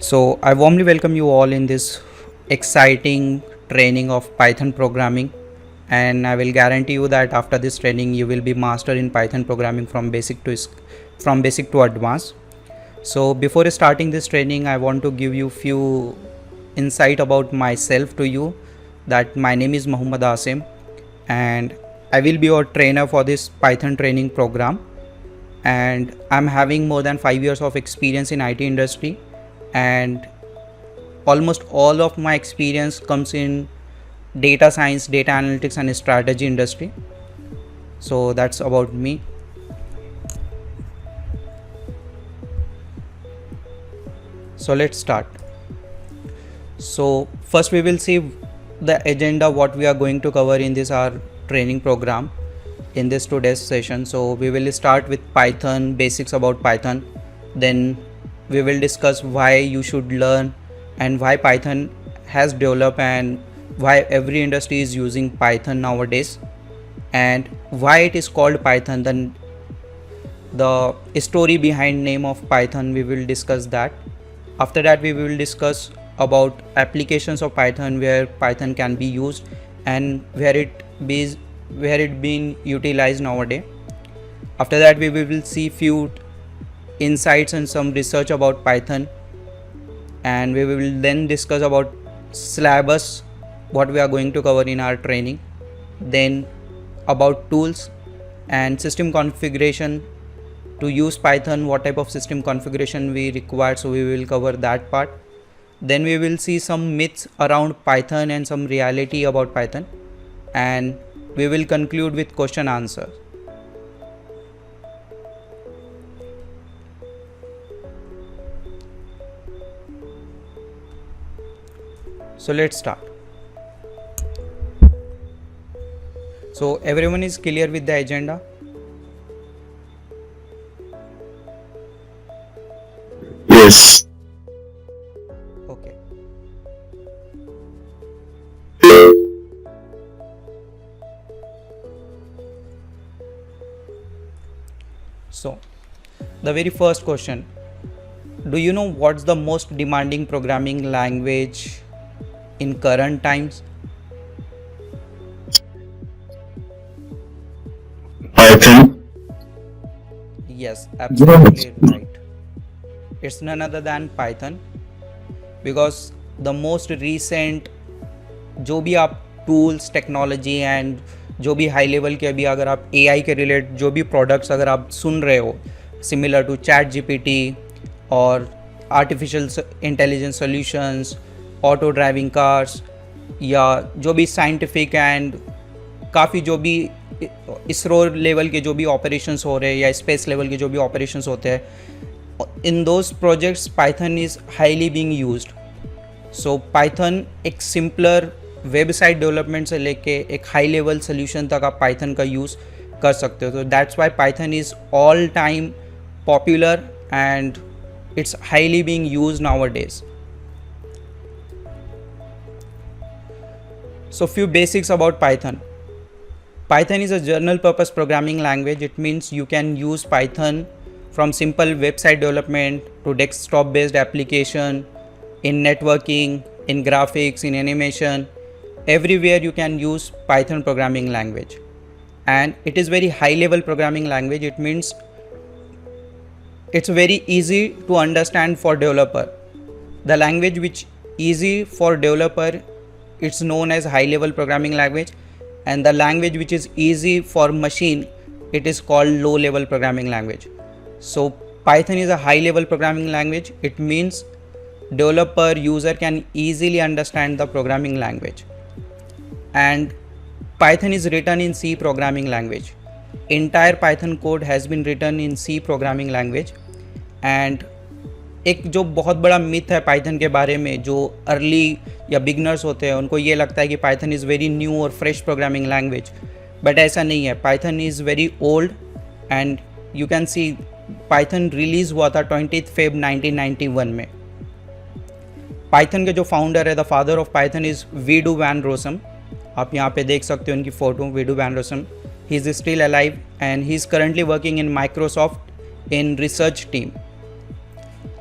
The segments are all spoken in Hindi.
So, I warmly welcome you all in this exciting training of Python programming, and I will guarantee you that after this training you will be master in Python programming from basic to advanced. So, before starting this training, I want to give you few insight about myself to you. That my name is Muhammad Asim, and I will be your trainer for this Python training program. And I'm having more than 5 years of experience in IT industry, and almost all of my experience comes in data science, data analytics and strategy industry. So that's about me. So let's start. So first we will see the agenda, what we are going to cover in this our training program in this today's session. So we will start with Python, basics about Python. Then we will discuss why you should learn and why Python has developed and why every industry is using Python nowadays and why it is called Python. Then the story behind name of Python, we will discuss that. After that we will discuss about applications of Python, where Python can be used and where it being utilized nowadays. After that we will see few insights and some research about Python, and we will then discuss about syllabus, what we are going to cover in our training, then about tools and system configuration to use Python, what type of system configuration we require, so we will cover that part. Then we will see some myths around Python and some reality about Python, and we will conclude with question answer. So let's start. So everyone is clear with the agenda? Yes. Okay. So the very first question, do you know what's the most demanding programming language in current times? Python. Yes, Yes. absolutely right. It's none other than Python, because the most recent जो भी आप टूल्स, टेक्नोलॉजी एंड जो भी हाई लेवल के अभी अगर आप AI के रिलेट जो भी प्रोडक्ट्स अगर आप सुन रहे हो, सिमिलर टू चैट GPT और artificial intelligence solutions, auto driving cars, या जो भी साइंटिफिक एंड काफ़ी जो भी इसरो लेवल के जो भी ऑपरेशंस हो रहे हैं या स्पेस लेवल के जो भी ऑपरेशंस होते हैं, in those projects Python is highly being used. So Python एक सिंपलर वेबसाइट डेवलपमेंट से लेके एक हाई लेवल सोल्यूशन तक आप पाइथन का यूज़ कर सकते हो. तो that's why Python is all time popular and it's highly being used nowadays. So few basics about Python. Python is a general purpose programming language. It means you can use Python from simple website development to desktop based application, in networking, in graphics, in animation. Everywhere you can use Python programming language, and it is very high level programming language. It means it's very easy to understand for developer. The language which easy for developer, it's known as high level programming language, and the language which is easy for machine, it is called low level programming language. So Python is a high level programming language. It means developer user can easily understand the programming language, and Python is written in C programming language. Entire Python code has been written in C programming language. And एक जो बहुत बड़ा मिथ है पाइथन के बारे में, जो अर्ली या बिगनर्स होते हैं उनको ये लगता है कि पाइथन इज़ वेरी न्यू और फ्रेश प्रोग्रामिंग लैंग्वेज, बट ऐसा नहीं है. Python is very old and you can see Python release हुआ था 20 Feb 1991 में. पाइथन के जो फाउंडर है, the father of Python is Guido van Rossum. आप यहाँ पे देख सकते हो उनकी photo, Guido van Rossum. He is still alive and he is currently working in Microsoft in research team.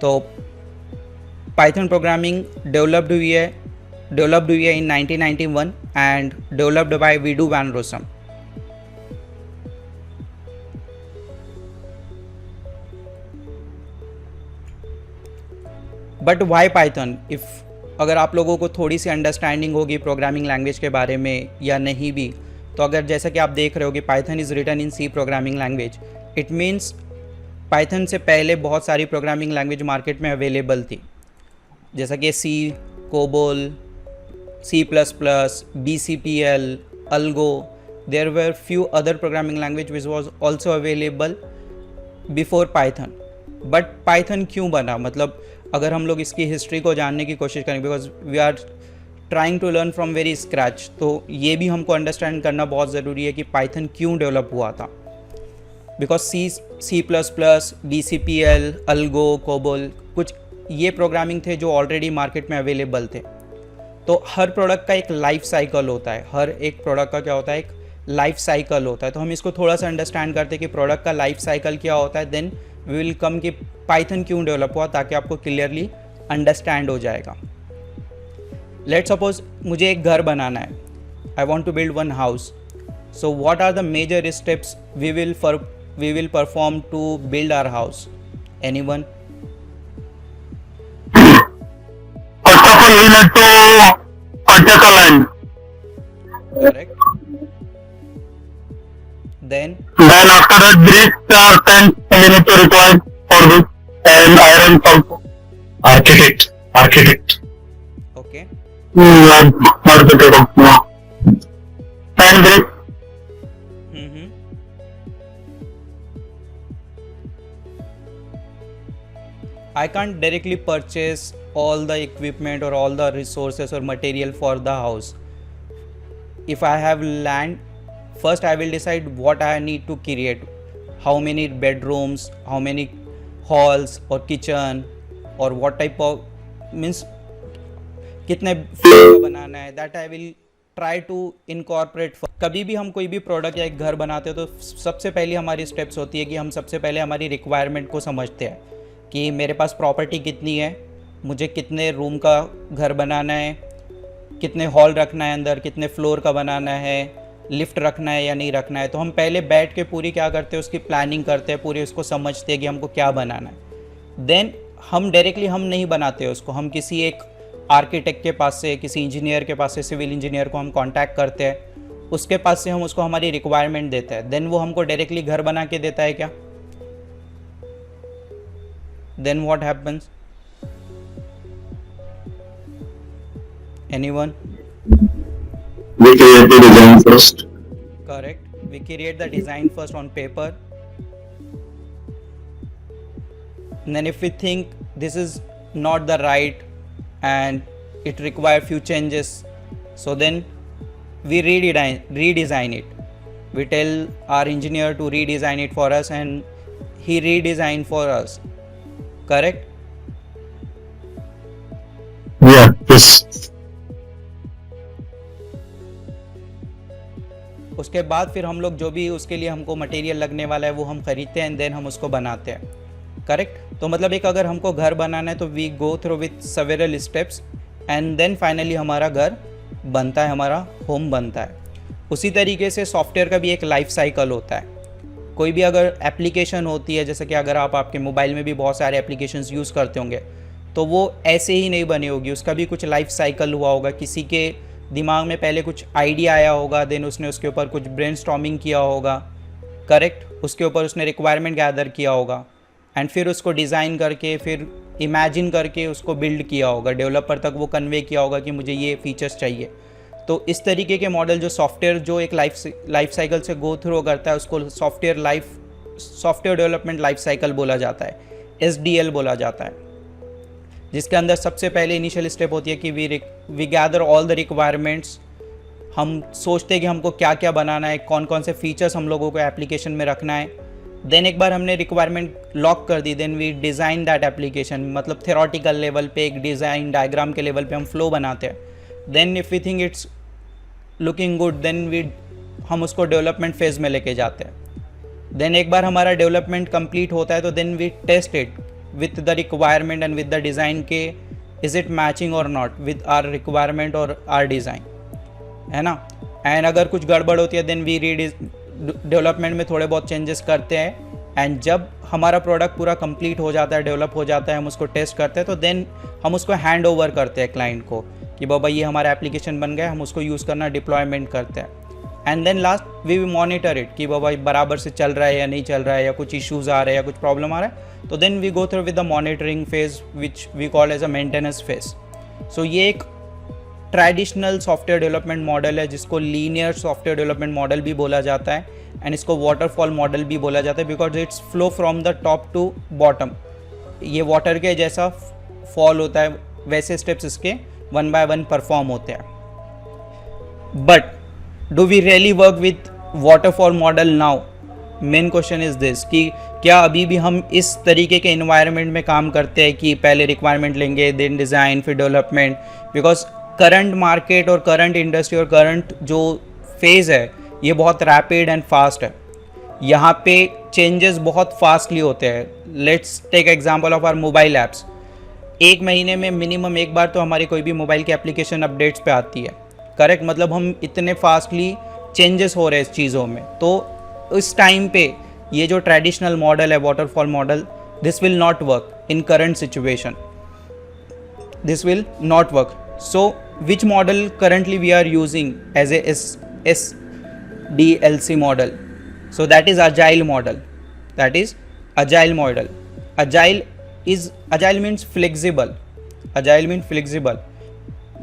तो Python programming developed हुई है in 1991 and developed by Vidhu Van Rossum. But why Python? If अगर आप लोगों को थोड़ी सी अंडरस्टैंडिंग होगी प्रोग्रामिंग लैंग्वेज के बारे में या नहीं भी, तो अगर जैसा कि आप देख रहे हो कि Python is written in C programming language, it means Python से पहले बहुत सारी प्रोग्रामिंग लैंग्वेज मार्केट में अवेलेबल थी, जैसा कि C, COBOL, C++, BCPL, Algo. There were few other programming language which was also available before Python. But Python क्यों बना? मतलब अगर हम लोग इसकी हिस्ट्री को जानने की कोशिश करें, because we are trying to learn from very scratch, तो ये भी हमको अंडरस्टैंड करना बहुत ज़रूरी है कि पाइथन क्यों डेवलप हुआ था. Because C++, BCPL, Algo, COBOL, कुछ ये प्रोग्रामिंग थे जो ऑलरेडी मार्केट में अवेलेबल थे. तो हर प्रोडक्ट का एक लाइफ साइकिल होता है, हर एक प्रोडक्ट का क्या होता है, एक लाइफ साइकिल होता है. तो हम इसको थोड़ा सा अंडरस्टैंड करते हैं कि प्रोडक्ट का लाइफ साइकिल क्या होता है, देन वी विल कम कि पाइथन क्यों डेवलप हुआ, ताकि आपको क्लियरली अंडरस्टैंड हो जाएगा. लेट्स सपोज मुझे एक घर बनाना है, I want to build one house. So what are the major steps we will perform to build our house? Anyone? First of all, we need to purchase a land. Correct. Then Then after that, bricks are sent. We need to require for this, and iron also. Architect. okay. Architect. And bricks. Mm-hmm. I can't directly purchase all the equipment or all the resources or material for the house. If I have land, first I will decide what I need to create, how many bedrooms, how many halls or kitchen, or what type of means कितने फ्लोर का बनाना है, that I will try to incorporate. कभी भी हम कोई भी प्रोडक्ट या एक घर बनाते हो तो सबसे पहली हमारी स्टेप्स होती है कि हम सबसे पहले हमारी रिक्वायरमेंट को समझते हैं कि मेरे पास प्रॉपर्टी कितनी है, मुझे कितने रूम का घर बनाना है, कितने हॉल रखना है अंदर, कितने फ्लोर का बनाना है, लिफ्ट रखना है या नहीं रखना है. तो हम पहले बैठ के पूरी क्या करते हैं, उसकी प्लानिंग करते हैं, पूरी उसको समझते हैं कि हमको क्या बनाना है. देन हम डायरेक्टली हम नहीं बनाते उसको, हम किसी एक आर्किटेक्ट के पास से, किसी इंजीनियर के पास से, सिविल इंजीनियर को हम कांटेक्ट करते हैं, उसके पास से हम उसको हमारी रिक्वायरमेंट देते हैं. देन वो हमको डायरेक्टली घर बना के देता है क्या? Then what happens? Anyone? We create the design first. Correct. We create the design first on paper. And then if we think this is not the right and it requires few changes, so then we redesign it. We tell our engineer to redesign it for us and he redesign for us. Correct? Yeah, yes. उसके बाद फिर हम लोग जो भी उसके लिए हमको मटेरियल लगने वाला है वो हम खरीदते हैं एंड देन हम उसको बनाते हैं. करेक्ट? तो मतलब एक अगर हमको घर बनाना है तो we go through with several steps and then finally हमारा घर बनता है, हमारा होम बनता है. उसी तरीके से सॉफ्टवेयर का भी एक लाइफ साइकिल होता है. कोई भी अगर एप्लीकेशन होती है, जैसे कि अगर आप आपके मोबाइल में भी बहुत सारे एप्लीकेशंस यूज़ करते होंगे, तो वो ऐसे ही नहीं बनी होगी, उसका भी कुछ लाइफ साइकिल हुआ होगा. किसी के दिमाग में पहले कुछ आइडिया आया होगा, देन उसने उसके ऊपर कुछ ब्रेनस्टॉर्मिंग किया होगा. करेक्ट? उसके ऊपर उसने रिक्वायरमेंट गैदर किया होगा एंड फिर उसको डिज़ाइन करके, फिर इमेजिन करके उसको बिल्ड किया होगा, डेवलपर तक वो कन्वे किया होगा कि मुझे ये फीचर्स चाहिए. तो इस तरीके के मॉडल जो सॉफ्टवेयर जो एक लाइफ साइकिल से गो थ्रू करता है, उसको सॉफ्टवेयर डेवलपमेंट लाइफ साइकिल बोला जाता है, SDL बोला जाता है. जिसके अंदर सबसे पहले इनिशियल स्टेप होती है कि we gather all the requirements. हम सोचते हैं कि हमको क्या क्या बनाना है, कौन कौन से फीचर्स हम लोगों को एप्लीकेशन में रखना है. देन एक बार हमने रिक्वायरमेंट लॉक कर दी, then we design that application. मतलब थ्योरेटिकल लेवल पे एक डिज़ाइन डायग्राम के लेवल पे हम फ्लो बनाते हैं. Then if we think it's looking good, then हम उसको डेवलपमेंट फेज़ में लेके जाते हैं. देन एक बार हमारा डेवलपमेंट कंप्लीट होता है तो then we test it with the requirement and with the design के इज़ इट मैचिंग और नॉट विद आर रिक्वायरमेंट और आर डिज़ाइन, है ना। एंड अगर कुछ गड़बड़ होती है देन वी डेवलपमेंट में थोड़े बहुत चेंजेस करते हैं, एंड जब हमारा प्रोडक्ट पूरा कंप्लीट हो जाता है, डेवलप हो जाता है, हम उसको टेस्ट करते हैं, तो देन हम उसको हैंड ओवर करते हैं क्लाइंट को कि बाबा ये हमारा एप्लीकेशन बन गया, हम उसको यूज़ करना डिप्लॉयमेंट करते हैं। And then last we monitor it कि बाबा बराबर से चल रहा है या नहीं चल रहा है, या कुछ इश्यूज़ आ रहे हैं या कुछ प्रॉब्लम आ रहा है, तो then we go through with the monitoring phase which we call as a maintenance phase. So ये एक ट्रेडिशनल सॉफ्टवेयर डेवलपमेंट मॉडल है जिसको लीनियर सॉफ्टवेयर डेवलपमेंट मॉडल भी बोला जाता है, एंड इसको वाटरफॉल मॉडल भी बोला जाता है because it's flow from the top to bottom. ये वाटर के जैसा फॉल होता है, वैसे स्टेप्स इसके वन बाय वन परफॉर्म होते हैं। But do we really work with waterfall model now? Main question is this कि क्या अभी भी हम इस तरीके के इन्वायरमेंट में काम करते हैं कि पहले रिक्वायरमेंट लेंगे, देन डिज़ाइन, फिर डेवलपमेंट? बिकॉज करंट मार्केट और करंट इंडस्ट्री और करंट जो फेज़ है ये बहुत रैपिड एंड फास्ट है। यहाँ पे चेंजेस बहुत फास्टली होते हैं। Let's take example of our mobile apps. एक महीने में मिनिमम एक बार तो हमारी कोई भी मोबाइल की एप्लीकेशन अपडेट्स पे आती है, करेक्ट? मतलब हम इतने फास्टली चेंजेस हो रहे हैं इस चीज़ों में। तो इस टाइम पे ये जो ट्रेडिशनल मॉडल है waterfall model, this will not work in current situation, this will not work. So which model currently we are using as a SDLC model? So that is agile model. That is agile model. Agile means flexible. Agile means flexible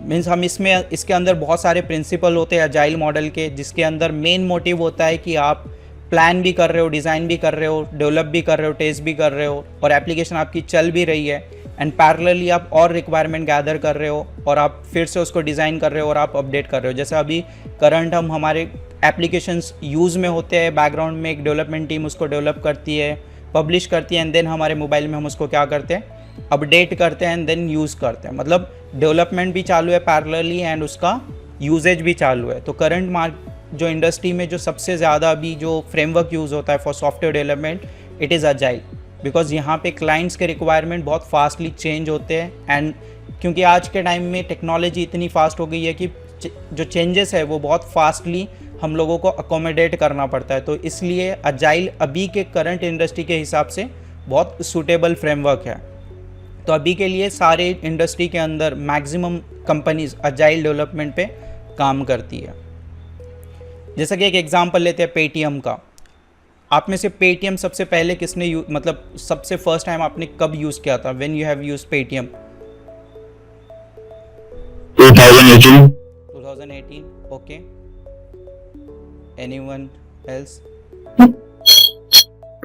means हम इसके अंदर बहुत सारे प्रिंसिपल होते हैं agile मॉडल के, जिसके अंदर मेन मोटिव होता है कि आप प्लान भी कर रहे हो, डिज़ाइन भी कर रहे हो, डेवलप भी कर रहे हो, टेस्ट भी कर रहे हो, और एप्लीकेशन आपकी चल भी रही है, एंड पैरेलली आप और रिक्वायरमेंट गैदर कर रहे हो और आप फिर से उसको डिज़ाइन कर रहे हो और आप अपडेट कर रहे हो। जैसे अभी करंट हम हमारे एप्लीकेशंस यूज़ में होते हैं, बैकग्राउंड में एक डेवलपमेंट टीम उसको डेवलप करती है, पब्लिश करती है, एंड देन हमारे मोबाइल में हम उसको क्या करते हैं, अपडेट करते हैं एंड देन यूज़ करते हैं। मतलब डेवलपमेंट भी चालू है पैरेलली एंड उसका यूजेज भी चालू है। तो करंट जो इंडस्ट्री में जो सबसे ज़्यादा अभी जो फ्रेमवर्क यूज़ होता है for software development, it is agile, because यहाँ पे क्लाइंट्स के रिक्वायरमेंट बहुत फास्टली चेंज होते हैं, एंड क्योंकि आज के टाइम में टेक्नोलॉजी इतनी फास्ट हो गई है कि जो चेंजेस है वो बहुत फास्टली हम लोगों को अकोमोडेट करना पड़ता है। तो इसलिए अजाइल अभी के करंट इंडस्ट्री के हिसाब से बहुत सूटेबल फ्रेमवर्क है। तो अभी के लिए सारे इंडस्ट्री के अंदर मैक्सिमम कंपनीज अजाइल डेवलपमेंट पे काम करती है। जैसा कि एक एग्जांपल लेते हैं पेटीएम का। आप में से पेटीएम सबसे पहले किसने मतलब सबसे फर्स्ट टाइम आपने कब यूज़ किया था? When you have used Paytm? 2018. 2018. Okay, anyone else?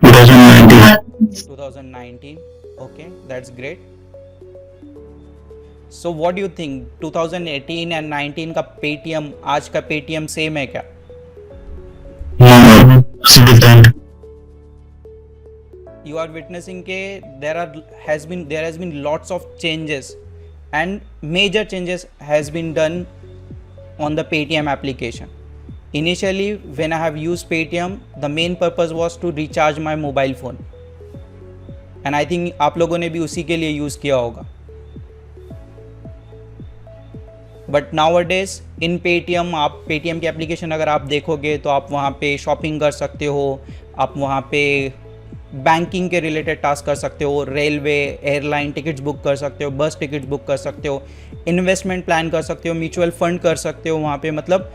2019. 2019. Okay, that's great. So what do you think 2018 and 19 का पेटीएम आज का पेटीएम सेम है क्या? No, it's different. You are witnessing के there has been lots of changes and major changes has been done on the Paytm application. Initially when I have used Paytm, the main purpose was to recharge my mobile phone, and I think आप लोगों ने भी उसी के लिए यूज़ किया होगा। बट नाउअडेज इन पेटीएम, आप पेटीएम की एप्लीकेशन अगर आप देखोगे तो आप वहाँ पे शॉपिंग कर सकते हो, आप वहाँ पे बैंकिंग के रिलेटेड टास्क कर सकते हो, रेलवे एयरलाइन टिकट्स बुक कर सकते हो, बस टिकट्स बुक कर सकते हो, इन्वेस्टमेंट प्लान कर सकते हो, म्यूचुअल फंड कर सकते हो वहाँ पे। मतलब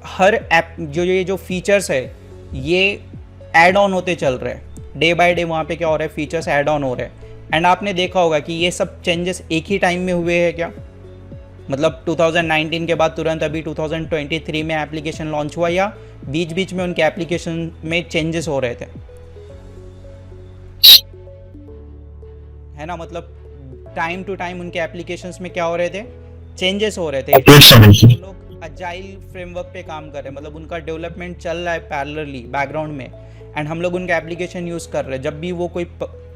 हर ऐप ये जो फीचर्स है ये ऐड ऑन होते चल रहे हैं, डे बाय डे वहाँ पे क्या हो रहा है, फीचर्स ऐड ऑन हो रहे हैं। एंड आपने देखा होगा कि ये सब चेंजेस एक ही टाइम में हुए हैं क्या? मतलब 2019 के बाद तुरंत अभी 2023 में एप्लीकेशन लॉन्च हुआ, या बीच बीच में उनके एप्लीकेशन में चेंजेस हो रहे थे, है ना? मतलब टाइम टू टाइम उनके एप्लीकेशंस में क्या हो रहे थे, चेंजेस हो रहे थे। हम लोग अजाइल फ्रेमवर्क पे काम कर रहे हैं, मतलब उनका डेवलपमेंट चल रहा है पैरेलली बैकग्राउंड में, एंड हम लोग उनका एप्लीकेशन यूज़ कर रहे हैं। जब भी वो कोई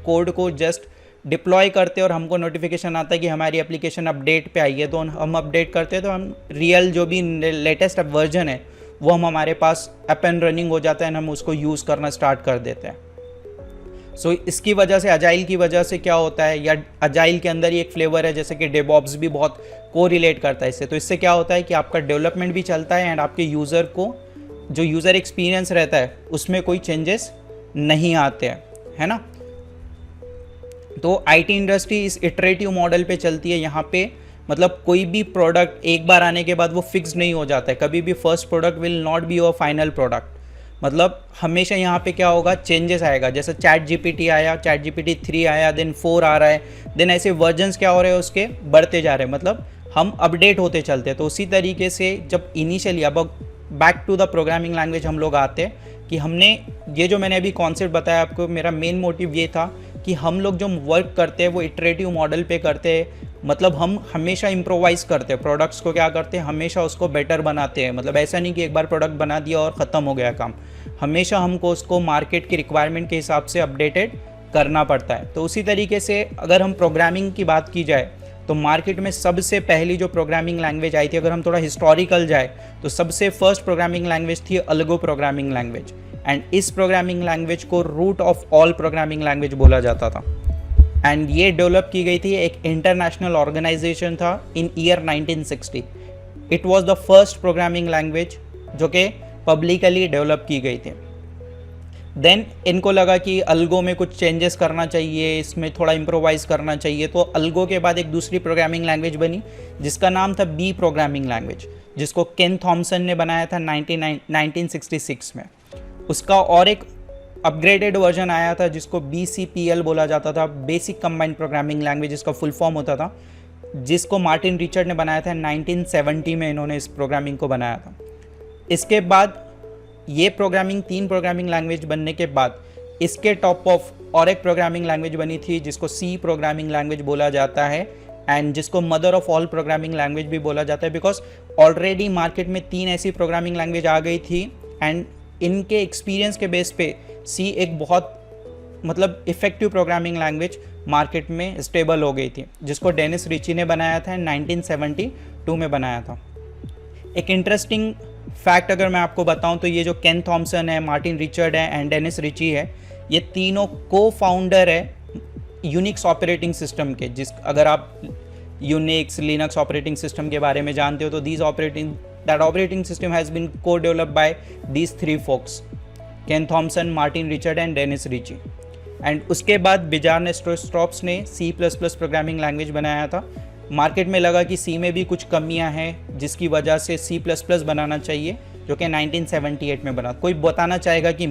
कोड को जस्ट डिप्लॉय करते हैं और हमको नोटिफिकेशन आता है कि हमारी एप्लीकेशन अपडेट पे आई है, तो हम अपडेट करते हैं, तो हम रियल जो भी लेटेस्ट वर्जन है वो हम हमारे पास अप एंड रनिंग हो जाता है, एंड हम उसको यूज़ करना स्टार्ट कर देते हैं। सो इसकी वजह से, अजाइल की वजह से क्या होता है, या अजाइल के अंदर ही एक फ्लेवर है जैसे कि डेवऑप्स भी बहुत को रिलेट करता है इससे। तो इससे क्या होता है कि आपका डेवलपमेंट भी चलता है एंड आपके यूज़र को जो यूज़र एक्सपीरियंस रहता है उसमें कोई चेंजेस नहीं आते हैं, है ना। तो आईटी इंडस्ट्री इस इटरेटिव मॉडल पे चलती है। यहाँ पे मतलब कोई भी प्रोडक्ट एक बार आने के बाद वो फिक्स नहीं हो जाता है, कभी भी first product will not be your final product. मतलब हमेशा यहाँ पे क्या होगा, चेंजेस आएगा। जैसे चैट जीपीटी आया, चैट जीपीटी 3 आया, देन 4 आ रहा है, देन ऐसे वर्जन्स क्या हो रहे हैं उसके बढ़ते जा रहे हैं, मतलब हम अपडेट होते चलते हैं। तो उसी तरीके से जब इनिशियली, अब back to the programming language हम लोग आते हैं कि हमने ये जो मैंने अभी कॉन्सेप्ट बताया आपको, मेरा मेन मोटिव ये था कि हम लोग जो वर्क करते हैं वो इटरेटिव मॉडल पे करते हैं। मतलब हम हमेशा इम्प्रोवाइज़ करते हैं, प्रोडक्ट्स को क्या करते हैं, हमेशा उसको बेटर बनाते हैं। मतलब ऐसा नहीं कि एक बार प्रोडक्ट बना दिया और ख़त्म हो गया काम, हमेशा हमको उसको मार्केट की रिक्वायरमेंट के हिसाब से अपडेटेड करना पड़ता है। तो उसी तरीके से अगर हम प्रोग्रामिंग की बात की जाए तो मार्केट में सबसे पहली जो प्रोग्रामिंग लैंग्वेज आई थी, अगर हम थोड़ा हिस्टोरिकल जाए तो सबसे फर्स्ट प्रोग्रामिंग लैंग्वेज थी अल्गो प्रोग्रामिंग लैंग्वेज। एंड इस प्रोग्रामिंग लैंग्वेज को root of all programming language बोला जाता था। एंड ये डेवलप की गई थी, एक इंटरनेशनल ऑर्गेनाइजेशन था in year 1960। It was the first programming language जो कि पब्लिकली डेवलप की गई थी। देन इनको लगा कि अल्गो में कुछ चेंजेस करना चाहिए, इसमें थोड़ा इम्प्रोवाइज़ करना चाहिए। तो अल्गो के बाद एक दूसरी प्रोग्रामिंग लैंग्वेज बनी जिसका नाम था बी प्रोग्रामिंग लैंग्वेज, जिसको केन थॉमसन ने बनाया था 1966 में। उसका और एक अपग्रेडेड वर्जन आया था जिसको BCPL बोला जाता था, बेसिक कंबाइंड प्रोग्रामिंग लैंग्वेज, जिसका फुल फॉर्म होता था, जिसको मार्टिन रिचर्ड ने बनाया था 1970 में। इन्होंने इस प्रोग्रामिंग को बनाया था। इसके बाद ये प्रोग्रामिंग, 3 प्रोग्रामिंग लैंग्वेज बनने के बाद इसके टॉप ऑफ और एक प्रोग्रामिंग लैंग्वेज बनी थी जिसको C प्रोग्रामिंग लैंग्वेज बोला जाता है, एंड जिसको mother of all programming language भी बोला जाता है, बिकॉज ऑलरेडी मार्केट में 3 ऐसी प्रोग्रामिंग लैंग्वेज आ गई थी एंड इनके एक्सपीरियंस के बेस पे C एक बहुत मतलब इफ़ेक्टिव प्रोग्रामिंग लैंग्वेज मार्केट में स्टेबल हो गई थी, जिसको डेनिस रिची ने बनाया था, 1972 में बनाया था। एक इंटरेस्टिंग फैक्ट अगर मैं आपको बताऊं तो ये जो केन थॉमसन है, मार्टिन रिचर्ड है एंड डेनिस रिची है, ये तीनों को फाउंडर है यूनिक्स ऑपरेटिंग सिस्टम के। जिस अगर आप यूनिक्स, लिनक्स ऑपरेटिंग सिस्टम के बारे में जानते हो तो that operating system has been co developed by these 3 folks, Ken Thompson, Martin Richard and Dennis Ritchie. And उसके बाद बिजार स्ट्रॉप्स ने C++ प्रोग्रामिंग लैंग्वेज बनाया था। मार्केट में लगा कि C में भी कुछ कमियां हैं जिसकी वजह से C++ बनाना चाहिए, जो कि 1978 में बना। कोई बताना चाहेगा कि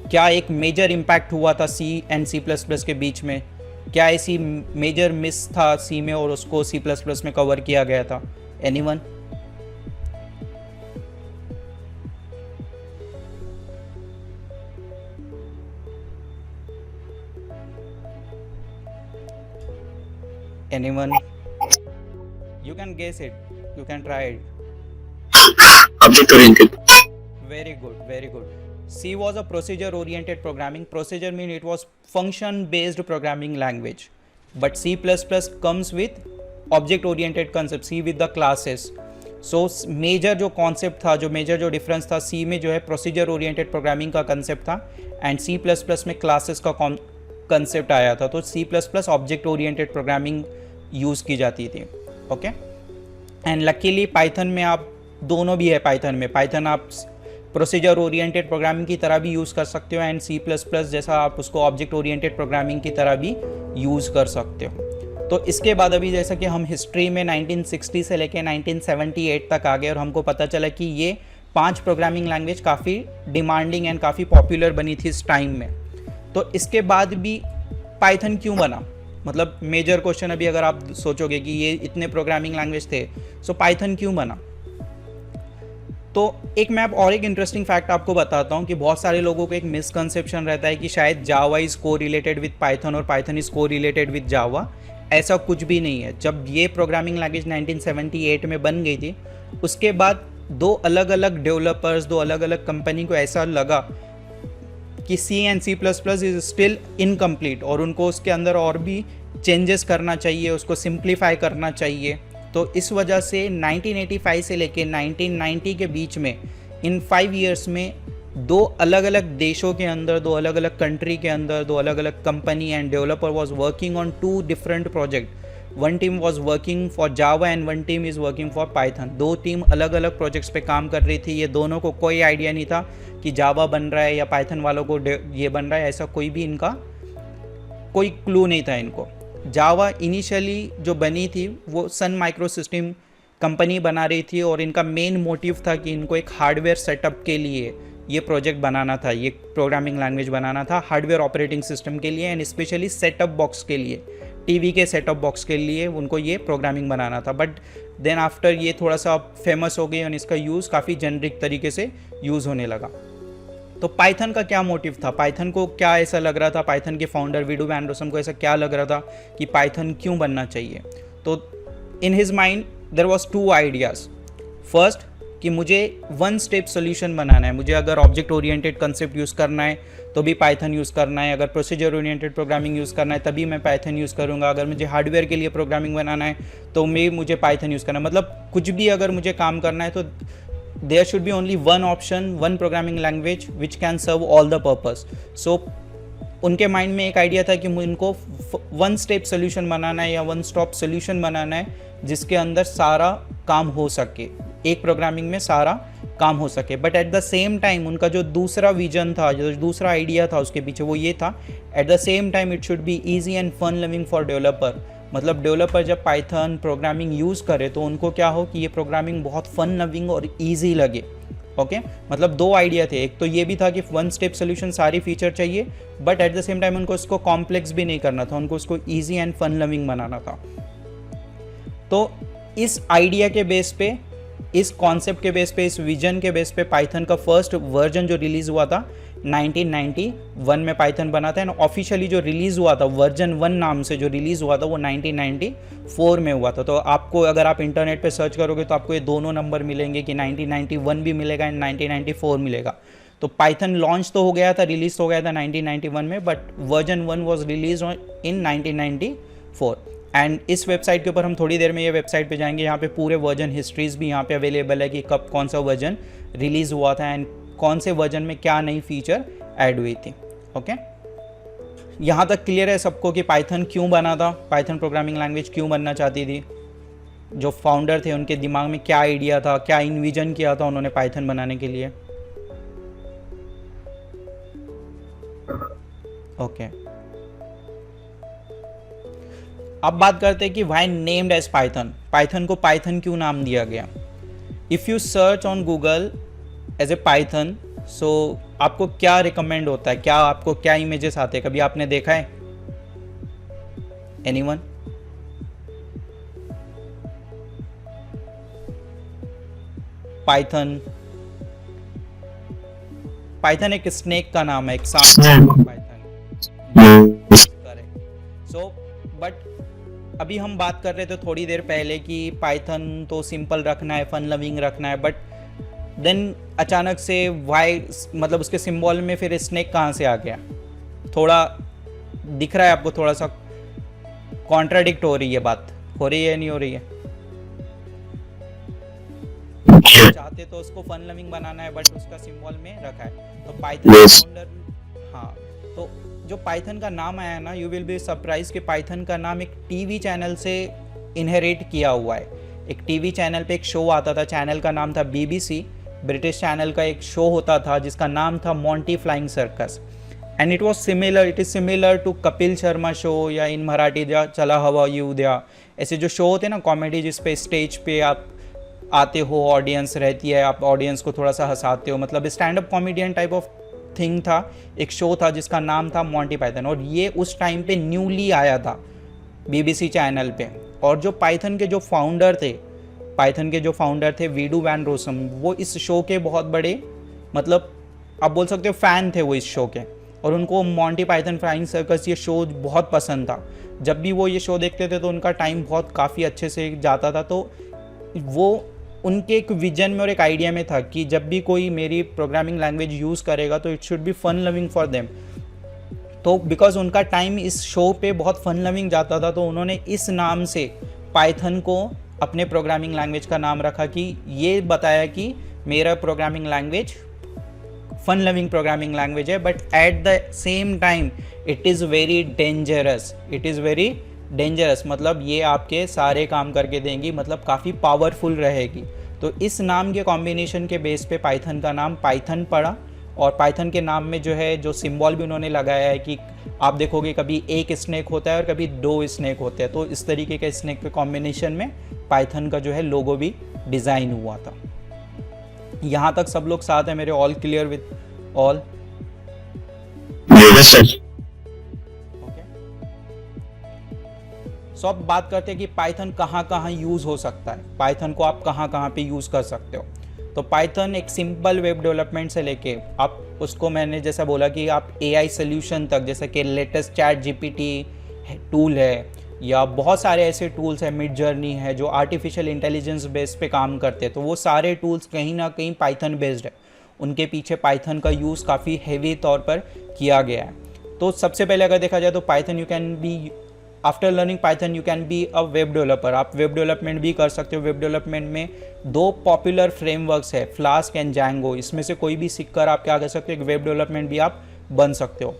क्या एक मेजर इम्पैक्ट हुआ था C एंड C++ के बीच में? क्या ऐसी मेजर मिस था C में और उसको C++ में कवर किया गया था? Anyone? Anyone? You can guess it. You can try it. Object oriented. Very good, very good. C was a procedure-oriented programming. Procedure means it was function-based programming language. But C++ comes with object-oriented concept. C with the classes. So major जो concept था, जो major जो difference था, C में जो है procedure-oriented programming का concept था, and C++ में classes का कंसेप्ट आया था। तो C++ object oriented programming use की जाती थी। ओके, एंड लकीली पाइथन में आप दोनों भी है। पाइथन आप प्रोसीजर ओरिएंटेड प्रोग्रामिंग की तरह भी यूज़ कर सकते हो एंड C++ जैसा आप उसको ऑब्जेक्ट ओरिएंटेड प्रोग्रामिंग की तरह भी यूज़ कर सकते हो। तो इसके बाद अभी जैसा कि हम हिस्ट्री में 1960 से लेके 1978 तक आ गए और हमको पता चला कि ये 5 प्रोग्रामिंग लैंग्वेज काफ़ी डिमांडिंग एंड काफ़ी पॉपुलर बनी थी इस टाइम में। तो इसके बाद भी पाइथन क्यों बना? मतलब मेजर क्वेश्चन अभी अगर आप सोचोगे कि ये इतने प्रोग्रामिंग लैंग्वेज थे, सो पाइथन क्यों बना? तो एक इंटरेस्टिंग फैक्ट आपको बताता हूँ कि बहुत सारे लोगों को एक मिसकंसेप्शन रहता है कि शायद जावा इज़ को रिलेटेड विद पाइथन और पाइथन इज़ को रिलेटेड विद जावा। ऐसा कुछ भी नहीं है। जब ये प्रोग्रामिंग लैंग्वेज 1978 में बन गई थी, उसके बाद 2 अलग अलग डेवलपर्स, 2 अलग अलग कंपनी को ऐसा लगा कि C and C++ is still incomplete और उनको उसके अंदर और भी चेंजेस करना चाहिए, उसको सिंप्लीफाई करना चाहिए। तो इस वजह से 1985 से लेके 1990 के बीच में इन 5 ईयर्स में दो अलग अलग देशों के अंदर, दो अलग अलग कंट्री के अंदर, दो अलग अलग company and developer was working on two different project. One team was working for Java and one team is working for Python. दो टीम अलग अलग प्रोजेक्ट्स पे काम कर रही थी. ये दोनों को कोई आइडिया नहीं था कि जावा बन रहा है या पाइथन वालों को ये बन रहा है. ऐसा कोई भी इनका कोई क्लू नहीं था इनको. जावा इनिशियली जो बनी थी वो सन माइक्रो सिस्टम कंपनी बना रही थी और इनका मेन मोटिव था कि इनको एक हार्डवेयर सेटअप के लिए ये प्रोजेक्ट बनाना था, ये प्रोग्रामिंग लैंग्वेज बनाना था हार्डवेयर ऑपरेटिंग सिस्टम के लिए एंड स्पेशली सेटअप बॉक्स के लिए, टीवी के सेटअप बॉक्स के लिए उनको ये प्रोग्रामिंग बनाना था. बट देन आफ्टर ये थोड़ा सा फेमस हो गई और इसका यूज़ काफ़ी जेनरिक तरीके से यूज़ होने लगा. तो पाइथन का क्या मोटिव था, पाइथन को क्या ऐसा लग रहा था, पाइथन के फाउंडर विडू वैन रोसम को ऐसा क्या लग रहा था कि पाइथन क्यों बनना चाहिए. तो in his mind there was two ideas. First कि मुझे वन स्टेप सोल्यूशन बनाना है. मुझे अगर ऑब्जेक्ट ओरिएंटेड कंसेप्ट यूज़ करना है तो भी पाइथन यूज़ करना है, अगर प्रोसीजर ओरिएंटेड प्रोग्रामिंग यूज़ करना है तभी मैं पाइथन यूज़ करूँगा, अगर मुझे हार्डवेयर के लिए प्रोग्रामिंग बनाना है तो मुझे पाइथन यूज़ करना है. मतलब कुछ भी अगर मुझे काम करना है तो there should be only one option, one programming language which can serve all the purpose. So उनके माइंड में एक आइडिया था कि इनको वन स्टेप सोल्यूशन बनाना है या वन स्टॉप सोल्यूशन बनाना है जिसके अंदर सारा काम हो सके, एक प्रोग्रामिंग में सारा काम हो सके. But at the same time उनका जो दूसरा विजन था, जो दूसरा आइडिया था उसके पीछे, वो ये था at the same time it should be easy and fun living for developer. मतलब डेवलपर जब पाइथन प्रोग्रामिंग यूज़ करे तो उनको क्या हो कि ये प्रोग्रामिंग बहुत फन लविंग और ईजी लगे. ओके मतलब दो आइडिया थे. एक तो ये भी था कि वन स्टेप सोल्यूशन सारी फीचर चाहिए but at the same time उनको इसको कॉम्प्लेक्स भी नहीं करना था, उनको उसको ईजी एंड फन लविंग बनाना था. तो इस आइडिया के बेस पे, इस कॉन्सेप्ट के बेस पे, इस विजन के बेस पे पाइथन का फर्स्ट वर्जन जो रिलीज़ हुआ था 1991 में पाइथन बना था. एंड ऑफिशियली जो रिलीज़ हुआ था वर्जन 1 नाम से जो रिलीज़ हुआ था वो 1994 में हुआ था. तो आपको अगर आप इंटरनेट पे सर्च करोगे तो आपको ये दोनों नंबर मिलेंगे कि 1991 भी मिलेगा एंड 1994 मिलेगा. तो पाइथन लॉन्च तो हो गया था, रिलीज़ हो गया था 1991 में, but version 1 was release in 1994. And इस वेबसाइट के ऊपर हम थोड़ी देर में ये वेबसाइट पे जाएंगे. यहाँ पे पूरे वर्जन हिस्ट्रीज़ भी यहाँ पे अवेलेबल है कि कब कौन सा वर्जन रिलीज़ हुआ था एंड कौन से वर्जन में क्या नई फीचर ऐड हुई थी. ओके यहाँ तक क्लियर है सबको कि पाइथन क्यों बना था, पाइथन प्रोग्रामिंग लैंग्वेज क्यों बनना चाहती थी, जो फाउंडर थे उनके दिमाग में क्या आइडिया था, क्या इन्विजन किया था उन्होंने पाइथन बनाने के लिए. ओके अब बात करते हैं कि why named as Python. Python को पाइथन क्यों नाम दिया गया. If you search on Google as a Python, so आपको क्या रिकमेंड होता है, क्या आपको क्या इमेजेस आते हैं, कभी आपने देखा है? एनीवन? पाइथन, पाइथन एक स्नेक का नाम है, एक सांप का नाम है पाइथन. करेक्ट. सो बट अभी हम बात कर रहे थे थोड़ी देर पहले कि पाइथन तो सिंपल रखना है, फन लविंग रखना है, बट देन अचानक से वाई, मतलब उसके सिंबल में फिर स्नेक कहाँ से आ गया. थोड़ा दिख रहा है आपको, थोड़ा सा कॉन्ट्राडिक्ट हो रही है बात, हो रही है नहीं हो रही है? चाहते तो उसको फन लविंग बनाना है बट उसका सिंबल में रखा है. तो पाइथन फाउंडर, हाँ, तो जो पाइथन का नाम आया ना, यू विल बी सरप्राइज कि पाइथन का नाम एक टीवी चैनल से इनहेरिट किया हुआ है. एक टीवी चैनल पे एक शो आता था, चैनल का नाम था BBC, ब्रिटिश चैनल का एक शो होता था जिसका नाम था Monty flying circus. And it is similar to Kapil Sharma show या इन मराठी चला हवा येऊ द्या, ऐसे जो शो होते हैं ना कॉमेडी, जिस पे स्टेज पे आप आते हो, ऑडियंस रहती है, आप ऑडियंस को थोड़ा सा हंसाते हो, मतलब stand up comedian type of thing था. एक शो था जिसका नाम था मॉन्टी पाइथन और ये उस टाइम पे न्यूली आया था BBC चैनल पे. और जो पाइथन के जो फाउंडर थे विडू वैन रोसम, वो इस शो के बहुत बड़े, मतलब आप बोल सकते हो फैन थे वो इस शो के. और उनको मॉन्टी पाइथन फ्लाइंग सर्कस ये शो बहुत पसंद था. जब भी वो ये शो देखते थे तो उनका टाइम बहुत काफ़ी अच्छे से जाता था. तो वो उनके एक विजन में और एक आइडिया में था कि जब भी कोई मेरी प्रोग्रामिंग लैंग्वेज यूज़ करेगा तो it should be fun loving for them. तो बिकॉज उनका टाइम इस शो पे बहुत फन लविंग जाता था तो उन्होंने इस नाम से पाइथन को अपने प्रोग्रामिंग लैंग्वेज का नाम रखा, कि ये बताया कि मेरा programming language fun loving programming language है, but at the same time it is very dangerous, it is very dangerous. मतलब ये आपके सारे काम करके देंगी, मतलब काफ़ी पावरफुल रहेगी। तो इस नाम के कॉम्बिनेशन के बेस पे पाइथन का नाम पाइथन पड़ा, और पाइथन के नाम में जो है जो सिंबल भी उन्होंने लगाया है कि आप देखोगे कभी एक स्नेक होता है और कभी दो स्नेक होते हैं, तो इस तरीके के स्नेक के कॉम्बिनेशन में पाइथन का जो है लोगो भी डिज़ाइन हुआ था। यहाँ तक सब लोग साथ हैं मेरे? All clear with all? Yes, sir. Okay, so अब बात करते हैं कि पाइथन कहाँ कहाँ यूज़ हो सकता है, पाइथन को आप कहाँ कहाँ पे यूज़ कर सकते हो। तो पाइथन एक सिंपल वेब डेवलपमेंट से लेके आप उसको, मैंने जैसा बोला कि आप AI सोल्यूशन तक, जैसे कि लेटेस्ट चैट GPT टूल है, या बहुत सारे ऐसे टूल्स हैं, मिड जर्नी है, जो आर्टिफिशियल इंटेलिजेंस बेस पे काम करते हैं, तो वो सारे टूल्स कहीं ना कहीं पाइथन बेस्ड है। उनके पीछे पाइथन का यूज़ काफ़ी हैवी तौर पर किया गया है। तो सबसे पहले अगर देखा जाए तो Python, you can be, after learning Python you can be a web developer. आप वेब डेवलपमेंट भी कर सकते हो। वेब डेवलपमेंट में दो पॉपुलर फ्रेमवर्क्स है, फ्लास्क एंड जैंगो। इसमें से कोई भी सीखकर आप क्या कर सकते हो, एक वेब डेवलपमेंट भी आप बन सकते हो।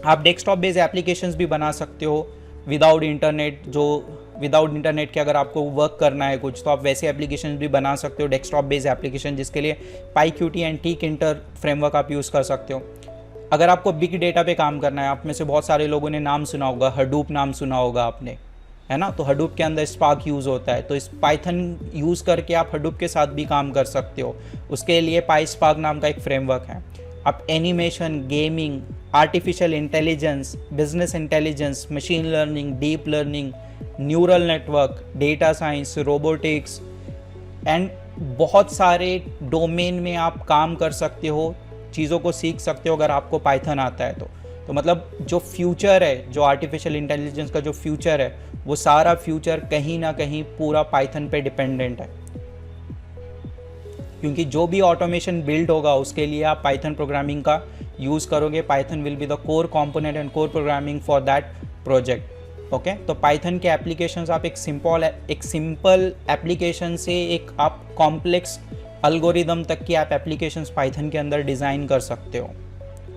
आप डेस्कटॉप बेस्ड एप्लीकेशंस भी बना सकते हो विदाउट इंटरनेट। जो विदाउट इंटरनेट के अगर आपको वर्क करना है कुछ, तो आप वैसे एप्लीकेशन भी बना सकते हो, डेस्कटॉप बेस्ड एप्लीकेशन, जिसके लिए PyQt एंड tkinter फ्रेमवर्क आप यूज़ कर सकते हो। अगर आपको बिग डेटा पे काम करना है, आप में से बहुत सारे लोगों ने नाम सुना होगा, हडूप नाम सुना होगा आपने, है ना? तो हडूप के अंदर स्पार्क यूज़ होता है, तो इस पाइथन यूज़ करके आप हडूप के साथ भी काम कर सकते हो। उसके लिए पाईस्पार्क नाम का एक फ्रेमवर्क है। आप animation, gaming, artificial intelligence, business intelligence, machine learning, deep learning, neural network, data science, robotics and बहुत सारे डोमेन में आप काम कर सकते हो, चीज़ों को सीख सकते हो अगर आपको पाइथन आता है तो मतलब जो फ्यूचर है, जो आर्टिफिशियल इंटेलिजेंस का जो फ्यूचर है, वो सारा फ्यूचर कहीं ना कहीं पूरा पाइथन पे डिपेंडेंट है। क्योंकि जो भी ऑटोमेशन बिल्ड होगा उसके लिए आप पाइथन प्रोग्रामिंग का यूज़ करोगे। Python will be the core component and core programming for that project. Okay, तो पाइथन के एप्लीकेशंस आप एक सिंपल एप्लीकेशन से एक आप कॉम्प्लेक्स अल्गोरिदम तक की आप एप्लीकेशंस पाइथन के अंदर डिज़ाइन कर सकते हो।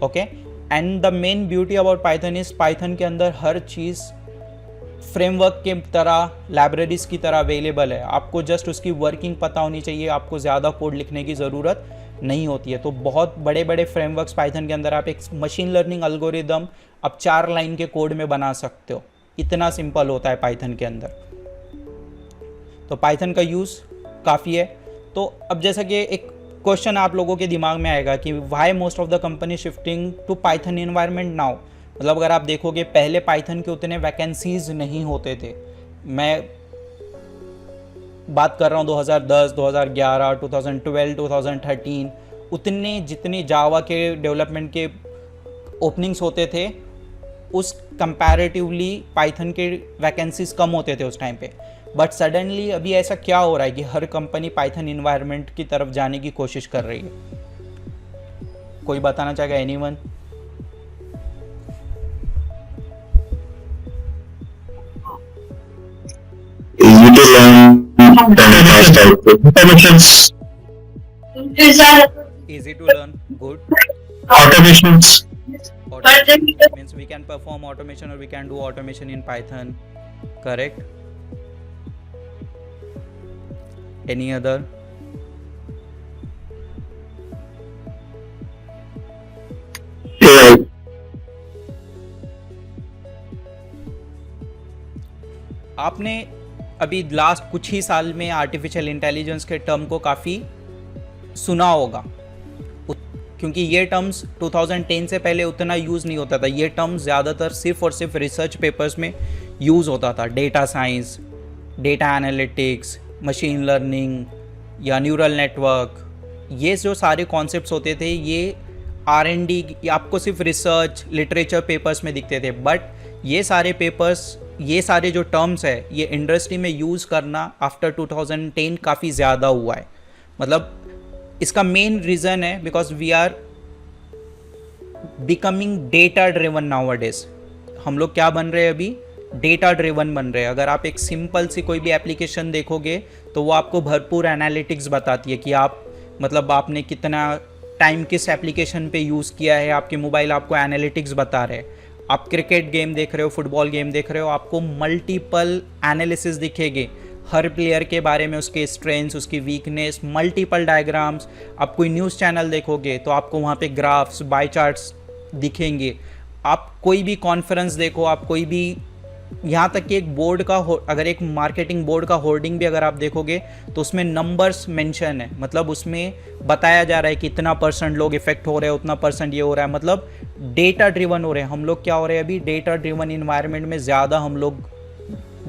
Okay, and the main beauty about Python is Python के अंदर हर चीज़ फ्रेमवर्क के तरह, लाइब्रेरीज की तरह अवेलेबल है। आपको जस्ट उसकी वर्किंग पता होनी चाहिए, आपको ज़्यादा कोड लिखने की ज़रूरत नहीं होती है। तो बहुत बड़े बड़े फ्रेमवर्क्स पाइथन के अंदर आप एक मशीन लर्निंग एल्गोरिदम आप 4 लाइन के कोड में बना सकते हो। इतना सिंपल होता है पाइथन के अंदर। तो पाइथन का यूज़ काफ़ी है। तो अब जैसा कि एक क्वेश्चन आप लोगों के दिमाग में आएगा कि why most of the company shifting to Python environment now. मतलब अगर आप देखोगे पहले पाइथन के उतने वैकेंसीज नहीं होते थे। मैं बात कर रहा हूँ 2010, 2011, 2012, 2013, उतने जितने जावा के डेवलपमेंट के ओपनिंग्स होते थे उस कंपैरेटिवली पाइथन के वैकेंसीज कम होते थे उस टाइम पे। बट सडनली अभी ऐसा क्या हो रहा है कि हर कंपनी पाइथन इन्वायरमेंट की तरफ जाने की कोशिश कर रही है? कोई बताना चाहेगा? Anyone? Easy to learn and fast output. Automations. Easy to learn, good. Automations. Automation means we can perform automation or we can do automation in Python, correct? Any other? AI. आपने अभी लास्ट कुछ ही साल में आर्टिफिशियल इंटेलिजेंस के टर्म को काफ़ी सुना होगा, क्योंकि ये टर्म्स 2010 से पहले उतना यूज़ नहीं होता था। ये टर्म्स ज़्यादातर सिर्फ और सिर्फ रिसर्च पेपर्स में यूज़ होता था। Data science, data analytics, machine learning या न्यूरल नेटवर्क, ये जो सारे कॉन्सेप्ट्स होते थे ये R&D आपको सिर्फ रिसर्च लिटरेचर पेपर्स में दिखते थे। बट ये सारे पेपर्स, ये सारे जो टर्म्स है, ये इंडस्ट्री में यूज़ करना आफ्टर 2010 काफ़ी ज़्यादा हुआ है। मतलब इसका मेन रीज़न है because we are becoming data driven nowadays. हम लोग क्या बन रहे हैं अभी? डेटा ड्रिवन बन रहे हैं। अगर आप एक सिंपल सी कोई भी एप्लीकेशन देखोगे तो वो आपको भरपूर एनालिटिक्स बताती है कि आप मतलब आपने कितना टाइम किस एप्लीकेशन पे यूज़ किया है, आपके मोबाइल आपको एनालिटिक्स बता रहे हैं। आप क्रिकेट गेम देख रहे हो, फुटबॉल गेम देख रहे हो, आपको मल्टीपल एनालिसिस दिखेंगे हर प्लेयर के बारे में, उसके स्ट्रेंथ्स, उसकी वीकनेस, मल्टीपल डायग्राम्स। आप कोई न्यूज़ चैनल देखोगे तो आपको वहाँ पे ग्राफ्स, बाय चार्ट्स दिखेंगे। आप कोई भी कॉन्फ्रेंस देखो, आप कोई भी, यहाँ तक कि एक बोर्ड का अगर एक मार्केटिंग बोर्ड का होर्डिंग भी अगर आप देखोगे तो उसमें नंबर्स मेंशन है, मतलब उसमें बताया जा रहा है कि इतना % लोग इफेक्ट हो रहे हैं, उतना % ये हो रहा है, मतलब डेटा ड्रिवन हो रहे हैं हम लोग। क्या हो रहे हैं अभी, डेटा ड्रिवन इन्वायरमेंट में ज़्यादा हम लोग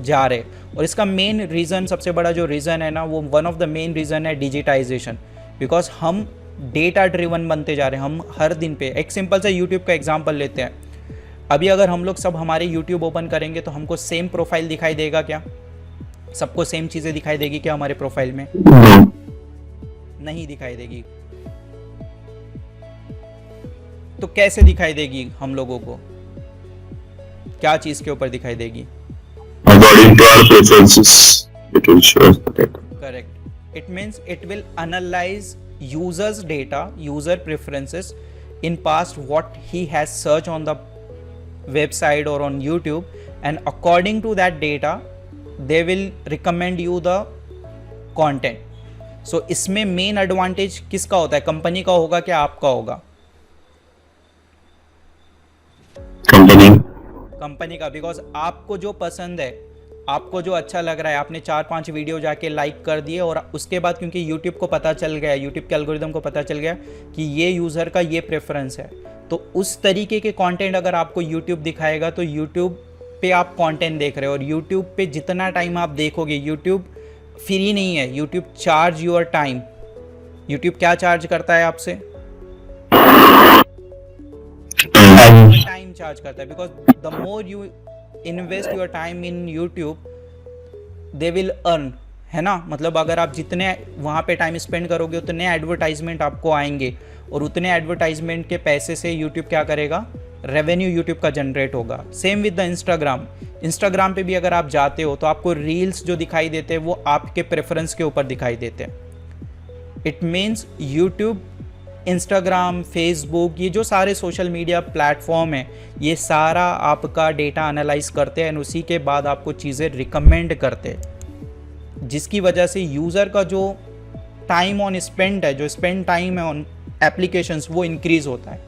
जा रहे हैं। और इसका मेन रीज़न, सबसे बड़ा जो रीज़न है ना, वो one of the main reason है डिजिटाइजेशन। बिकॉज हम डेटा ड्रिवन बनते जा रहे हैं। हम हर दिन पे एक सिंपल सा यूट्यूब का एग्जांपल लेते हैं। अभी अगर हम लोग सब हमारे यूट्यूब ओपन करेंगे तो हमको सेम प्रोफाइल दिखाई देगा क्या? सबको सेम चीज़ें दिखाई देगी क्या हमारे प्रोफाइल में? नहीं दिखाई देगी। तो कैसे दिखाई देगी हम लोगों को? क्या चीज़ के ऊपर दिखाई देगी? According to our preferences, it will show us the data. Correct. It means it will analyze user's data, user preferences in past, what he has searched on the website or on YouTube, and according to that data they will recommend you the content. So इसमें मेन एडवांटेज किसका होता है? कंपनी का होगा क्या आपका होगा? कंपनी का। बिकॉज आपको जो पसंद है, आपको जो अच्छा लग रहा है, आपने 4-5 वीडियो जाके लाइक कर दिए और उसके बाद क्योंकि यूट्यूब को पता चल गया, यूट्यूब के एल्गोरिदम को पता चल गया कि ये यूज़र का ये प्रेफरेंस है, तो उस तरीके के कंटेंट अगर आपको यूट्यूब दिखाएगा तो यूट्यूब पे आप कंटेंट देख रहे हो। और यूट्यूब पे जितना टाइम आप देखोगे, यूट्यूब फ्री नहीं है, YouTube charge your time. YouTube क्या चार्ज करता है आपसे? टाइम चार्ज करता है। Because the more you invest your time in YouTube they will earn, है ना। मतलब अगर आप जितने वहाँ पे टाइम स्पेंड करोगे उतने एडवर्टाइजमेंट आपको आएंगे और उतने एडवर्टाइजमेंट के पैसे से यूट्यूब क्या करेगा? रेवेन्यू यूट्यूब का जनरेट होगा। सेम विद द इंस्टाग्राम पे भी अगर आप जाते हो तो आपको रील्स जो दिखाई देते हैं वो आपके प्रेफरेंस के ऊपर दिखाई देते हैं। It means YouTube, Instagram, Facebook, ये जो सारे सोशल मीडिया प्लेटफॉर्म है, ये सारा आपका डेटा एनालाइज करते हैं और उसी के बाद आपको चीज़ें रिकमेंड करते हैं, जिसकी वजह से यूज़र का जो टाइम ऑन स्पेंड है, जो स्पेंड टाइम है ऑन एप्लीकेशंस, वो इंक्रीज़ होता है।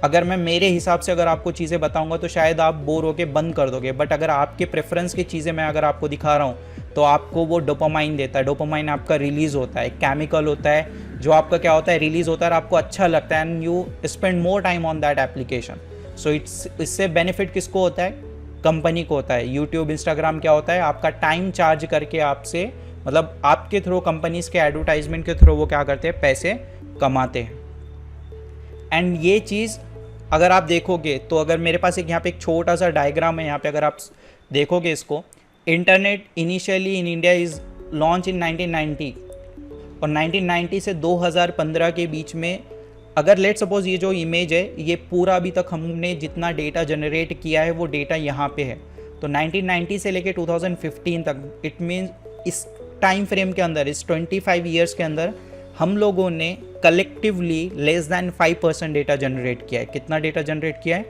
अगर मैं मेरे हिसाब से अगर आपको चीज़ें बताऊंगा तो शायद आप बोर होके बंद कर दोगे, बट अगर आपके प्रेफरेंस की चीज़ें मैं अगर आपको दिखा रहा हूँ तो आपको वो डोपामाइन देता है। डोपामाइन आपका रिलीज़ होता है, केमिकल होता है जो आपका क्या होता है, रिलीज़ होता है और आपको अच्छा लगता है and you spend more time on that application. So इससे बेनिफिट किसको होता है? कंपनी को होता है। यूट्यूब, इंस्टाग्राम क्या होता है, आपका टाइम चार्ज करके आपसे, मतलब आपके थ्रू, कंपनीज के एडवर्टाइजमेंट के थ्रू वो क्या करते हैं, पैसे कमाते हैं। एंड ये चीज़ अगर आप देखोगे तो अगर मेरे पास एक यहाँ पे एक छोटा सा डायग्राम है, यहाँ पे अगर आप देखोगे इसको, internet initially in India is launch in 1990 और 1990 से 2015 के बीच में, अगर लेट सपोज ये जो इमेज है ये पूरा अभी तक हमने जितना डेटा जनरेट किया है वो डेटा यहाँ पे है, तो 1990 से लेके 2015 तक, इट मीन्स इस टाइम फ्रेम के अंदर, इस 25 ईयर्स के अंदर हम लोगों ने collectively less than 5% data generate किया है। कितना डेटा जनरेट किया है?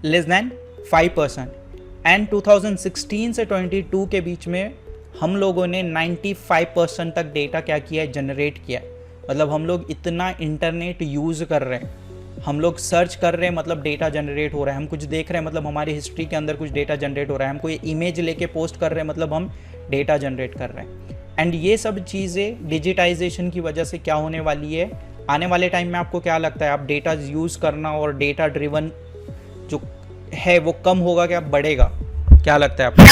Less than 5%। एंड 2016 से 22 के बीच में हम लोगों ने 95% तक डेटा क्या किया है, जनरेट किया है। मतलब हम लोग इतना इंटरनेट यूज़ कर रहे हैं, हम लोग सर्च कर रहे हैं, मतलब डेटा जनरेट हो रहा है। हम कुछ देख रहे हैं, मतलब हमारी हिस्ट्री के अंदर कुछ डेटा जनरेट हो रहा है। हम कोई इमेज लेके पोस्ट कर रहे हैं, मतलब हम डेटा जनरेट कर रहे हैं। एंड ये सब चीज़ें डिजिटाइजेशन की वजह से क्या होने वाली है, आने वाले टाइम में आपको क्या लगता है, आप डेटा यूज़ करना और डेटा ड्रिवन जो है वो कम होगा क्या बढ़ेगा? क्या लगता है आपको?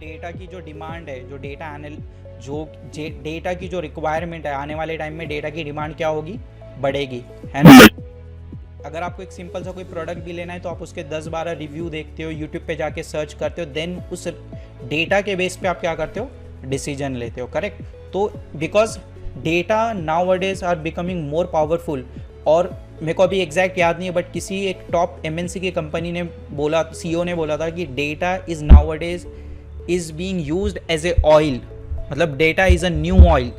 डेटा की जो डिमांड है, जो डेटा की जो रिक्वायरमेंट है, आने वाले टाइम में डेटा की डिमांड क्या होगी, बढ़ेगी, है ना। अगर आपको एक सिंपल सा कोई प्रोडक्ट भी लेना है तो आप उसके 10-12 रिव्यू देखते हो, यूट्यूब पे जाके सर्च करते हो, देन उस डेटा के बेस पे आप क्या करते हो, डिसीजन लेते हो, करेक्ट। तो because data nowadays are becoming more powerful, और मेरे को अभी एग्जैक्ट याद नहीं है बट किसी एक टॉप MNC की कंपनी ने बोला, CEO ने बोला था कि data is nowadays is being used as a oil, मतलब data is a new oil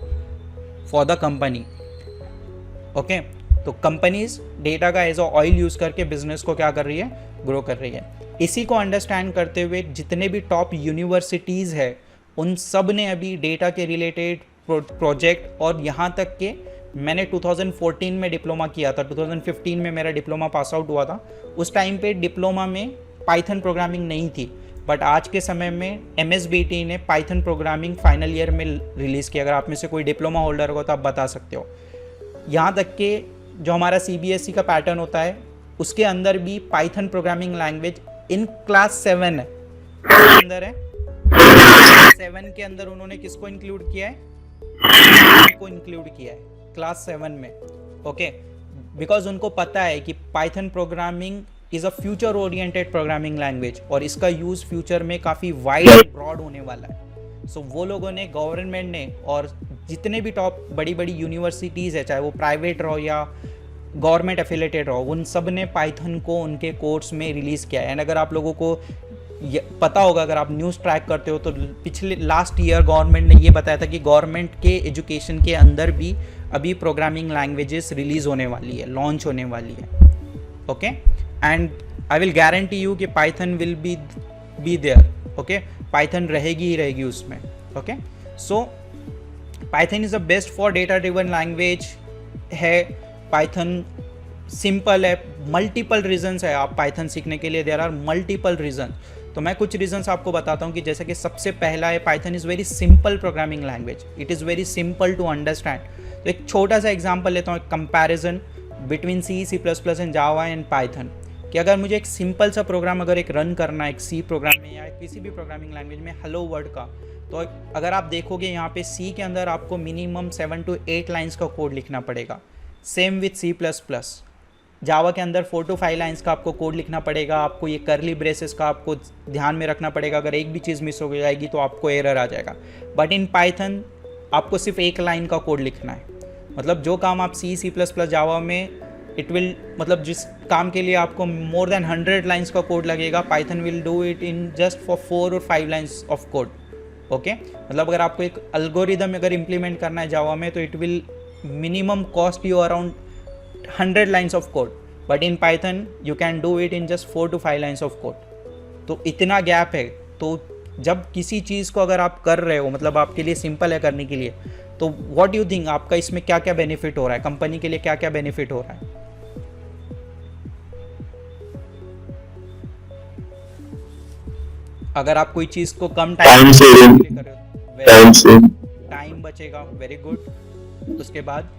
for the company. Okay, तो कंपनीज डेटा का एज अ ऑयल यूज़ करके बिजनेस को क्या कर रही है, ग्रो कर रही है। इसी को अंडरस्टैंड करते हुए जितने भी टॉप यूनिवर्सिटीज़ है उन सब ने अभी डेटा के रिलेटेड प्रोजेक्ट, और यहाँ तक के मैंने 2014 में डिप्लोमा किया था, 2015 में मेरा डिप्लोमा पास आउट हुआ था। उस टाइम पे डिप्लोमा में पाइथन प्रोग्रामिंग नहीं थी, बट आज के समय में MSBT ने पाइथन प्रोग्रामिंग फाइनल ईयर में रिलीज़ किया। अगर आप में से कोई डिप्लोमा होल्डर हो तो आप बता सकते हो। यहाँ तक के जो हमारा CBSE का पैटर्न होता है उसके अंदर भी Python programming language in class 7 है, अंदर है 7 के अंदर उन्होंने किसको इंक्लूड किया है, को इंक्लूड किया है क्लास 7 में। ओके, बिकॉज उनको पता है कि Python programming is a future oriented programming language और इसका यूज़ फ्यूचर में काफ़ी वाइड एंड ब्रॉड होने वाला है। सो वो लोगों ने, गवर्नमेंट ने, और जितने भी टॉप बड़ी बड़ी यूनिवर्सिटीज़ है, चाहे वो प्राइवेट रहो या गवर्नमेंट एफिलेटेड रहो, उन सब ने पाइथन को उनके कोर्स में रिलीज़ किया है। एंड अगर आप लोगों को पता होगा, अगर आप न्यूज़ ट्रैक करते हो, तो पिछले लास्ट ईयर गवर्नमेंट ने ये बताया था कि गवर्नमेंट के एजुकेशन के अंदर भी अभी प्रोग्रामिंग लैंग्वेजेस रिलीज़ होने वाली है, लॉन्च होने वाली है। Okay, and I will guarantee you कि Python will be there. Okay, Python रहेगी ही रहेगी उसमें। Okay, so Python is the best for data driven language है। पाइथन सिंपल है, मल्टीपल रीजंस है आप पाइथन सीखने के लिए, देयर आर मल्टीपल रीजन। तो मैं कुछ रीजंस आपको बताता हूँ कि जैसे कि सबसे पहला है, Python is very simple programming language, it is very simple to understand. तो एक छोटा सा एग्जांपल लेता हूँ, एक comparison between C++ and Java and Python, कि अगर मुझे एक सिंपल सा प्रोग्राम अगर एक रन करना है एक C प्रोग्राम में या किसी भी प्रोग्रामिंग लैंग्वेज में, हेलो वर्ल्ड का, तो अगर आप देखोगे यहाँ पे C के अंदर आपको मिनिमम 7 to 8 लाइन्स का कोड लिखना पड़ेगा। Same with C++। जावा के अंदर 4 to 5 लाइन्स का आपको कोड लिखना पड़ेगा। आपको ये कर्ली ब्रेसेस का आपको ध्यान में रखना पड़ेगा, अगर एक भी चीज़ मिस हो जाएगी तो आपको एरर आ जाएगा। बट इन पाइथन आपको सिर्फ 1 लाइन का कोड लिखना है। मतलब जो काम आप C++ जावा में इट विल, मतलब जिस काम के लिए आपको मोर देन 100 लाइन्स का कोड लगेगा, Python will do it in just for 4 or 5 lines of code. Okay, मतलब अगर आपको एक एल्गोरिदम अगर इम्प्लीमेंट करना है जावा में, तो it will minimum cost you around 100 lines of code, but in Python you can do it in just 4 to 5 lines of code. तो इतना गैप है। तो जब किसी चीज़ को अगर आप कर रहे हो, मतलब आपके लिए सिंपल है करने के लिए, तो व्हाट यू थिंक आपका इसमें क्या क्या बेनिफिट हो रहा है, कंपनी के लिए क्या क्या बेनिफिट हो रहा है? अगर आप कोई चीज़ को कम टाइम टाइम बचेगा, वेरी गुड। उसके बाद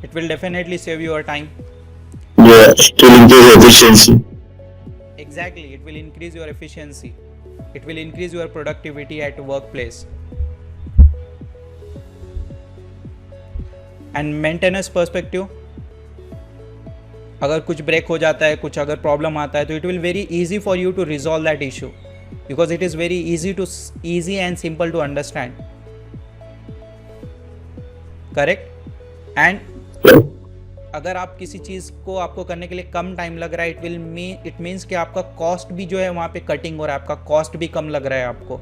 it will definitely save your time. Yeah, it will increase efficiency. Exactly, it will increase your efficiency. It will increase your productivity at workplace. And maintenance perspective, अगर कुछ ब्रेक हो जाता है, कुछ अगर प्रॉब्लम आता है, तो it will very easy for you to resolve that issue because it is very easy and simple to understand. Correct? And अगर आप किसी चीज़ को आपको करने के लिए कम टाइम लग रहा है, इट मीन्स कि आपका कॉस्ट भी जो है वहाँ पे कटिंग हो रहा है, आपका कॉस्ट भी कम लग रहा है आपको।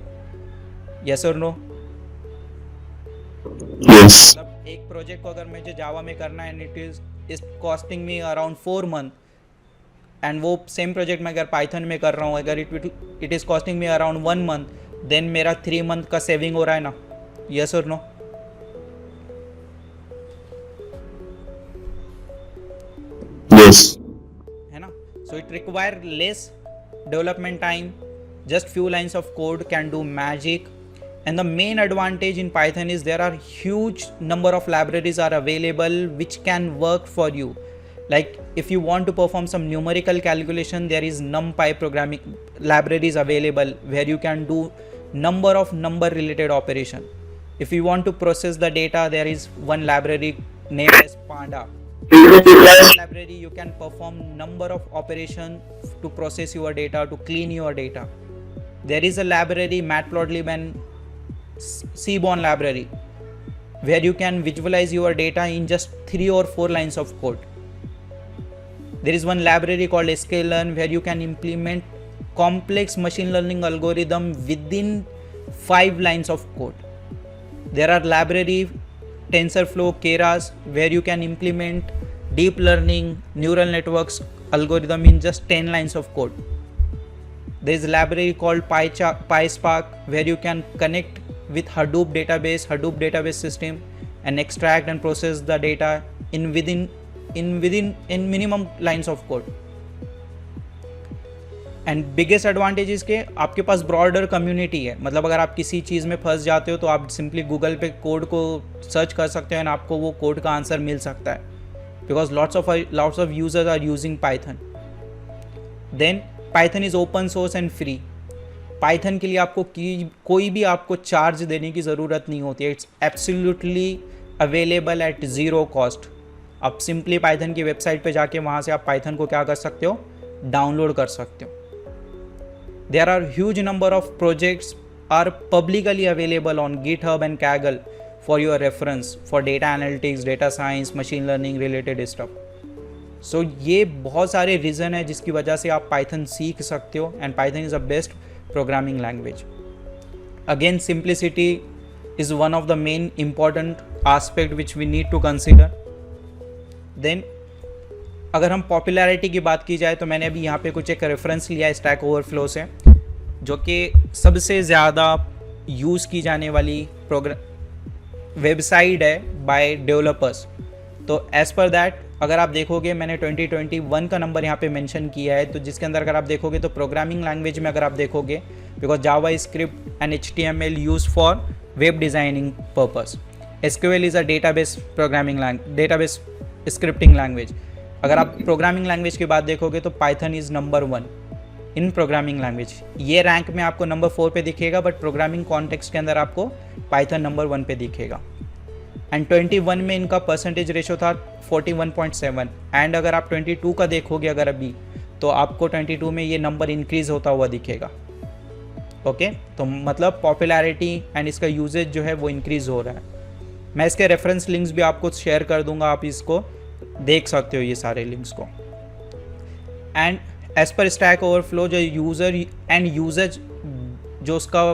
यस और नो? Yes. मतलब एक प्रोजेक्ट को अगर मुझे जावा में करना है, it is costing me around 4 month, and वो सेम प्रोजेक्ट मैं अगर पाइथन में कर रहा हूँ, अगर it is costing me around 1 month, then मेरा 3 month का सेविंग हो रहा है ना। यस और नो? Yes. है ना? So it require less development time, just few lines of code can do magic. And the main advantage in Python is there are huge number of libraries are available which can work for you. Like if you want to perform some numerical calculation, there is NumPy programming libraries available where you can do number of number related operation. If you want to process the data, there is one library named as Panda. Library you can perform number of operation to process your data, to clean your data. There is a library Matplotlib and Seaborn library where you can visualize your data in just 3 or 4 lines of code. There is one library called sklearn where you can implement complex machine learning algorithm within 5 lines of code. There are library TensorFlow, Keras, where you can implement deep learning neural networks algorithm in just 10 lines of code. There is a library called PySpark, where you can connect with Hadoop database system, and extract and process the data in minimum lines of code. And biggest advantage इसके, आपके पास ब्रॉडर कम्युनिटी है. मतलब अगर आप किसी चीज़ में फंस जाते हो तो आप सिंपली गूगल पे कोड को सर्च कर सकते हो एंड आपको वो कोड का आंसर मिल सकता है, because lots of users are using Python. Then Python is open source and free. Python के लिए आपको कोई भी आपको चार्ज देने की ज़रूरत नहीं होती है. It's absolutely available at zero cost. आप सिंपली पाइथन की वेबसाइट पे जाके वहाँ से आप पाइथन को क्या कर सकते हो, डाउनलोड कर सकते हो. There are huge number of projects are publicly available on GitHub and Kaggle for your reference for data analytics, data science, machine learning related stuff. So ये बहुत सारे रीज़न है जिसकी वजह से आप Python सीख सकते हो, and Python is the best programming language. Again, simplicity is one of the main important aspect which we need to consider. Then अगर हम पॉपुलैरिटी की बात की जाए तो मैंने अभी यहाँ पे कुछ एक रेफरेंस लिया है स्टैक ओवरफ्लो से, जो कि सबसे ज़्यादा यूज़ की जाने वाली वेबसाइट है बाय डेवलपर्स. तो एज़ पर दैट अगर आप देखोगे, मैंने 2021 का नंबर यहाँ पे मेंशन किया है, तो जिसके अंदर अगर आप देखोगे तो प्रोग्रामिंग लैंग्वेज में अगर आप देखोगे, because Java script and HTML use for web designing purpose. SQL is a database database scripting language. अगर आप प्रोग्रामिंग लैंग्वेज की बात देखोगे तो Python is number 1 in programming language. ये रैंक में आपको नंबर 4 पे दिखेगा, बट प्रोग्रामिंग कॉन्टेक्स्ट के अंदर आपको पाइथन नंबर 1 पे दिखेगा. एंड 21 में इनका परसेंटेज रेशो था 41.7. एंड अगर आप 22 का देखोगे अगर अभी, तो आपको 22 में ये नंबर इंक्रीज होता हुआ दिखेगा. ओके, तो मतलब पॉपुलैरिटी एंड इसका यूजेज जो है वो इंक्रीज हो रहा है. मैं इसके रेफरेंस लिंक्स भी आपको शेयर कर दूंगा, आप इसको देख सकते हो ये सारे लिंक्स को. And as per Stack Overflow जो यूज़र एंड यूजेज जो उसका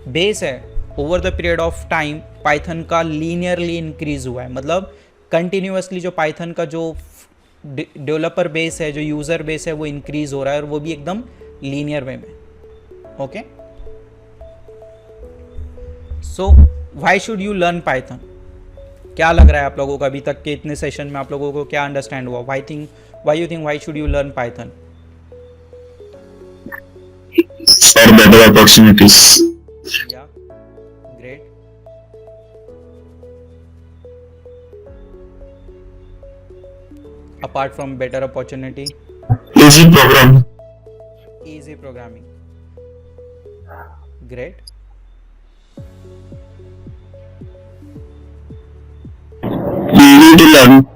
बेस है over the period of time Python का लीनियरली इंक्रीज हुआ है. मतलब कंटिन्यूसली जो पाइथन का जो डेवलपर बेस है, जो यूज़र बेस है, वो इंक्रीज हो रहा है, और वो भी एकदम लीनियर वे में. Okay, so why should you learn Python? क्या लग रहा है आप लोगों को अभी तक के इतने सेशन में आप लोगों को क्या अंडरस्टैंड हुआ? Why should you learn Python? For better opportunities. Yeah, great. Apart from better opportunity, Easy program. easy programming. Great. Easy to learn.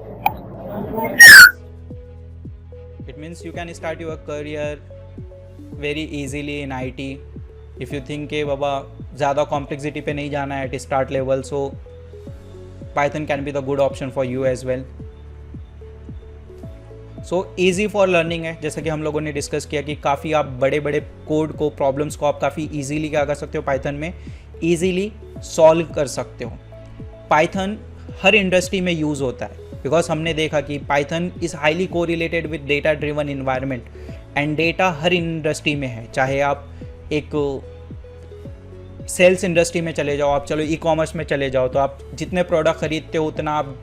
It means you can start your career very easily in IT. If you think कि बाबा ज़्यादा complexity पे नहीं जाना है at start level, so Python can be the good option for you as well. So easy for learning है, जैसा कि हम लोगों ने डिस्कस किया कि काफ़ी आप बड़े बड़े कोड को, प्रॉब्लम्स को आप काफ़ी ईजीली क्या कर सकते हो, पाइथन में ईजीली सॉल्व कर सकते हो. पाइथन हर इंडस्ट्री में यूज़ होता है, बिकॉज हमने देखा कि पाइथन इज़ हाईली को related with data driven environment, and data her industry में है. चाहे आप एक सेल्स इंडस्ट्री में चले जाओ, आप चलो ई कॉमर्स में चले जाओ, तो आप जितने प्रोडक्ट खरीदते हो उतना आप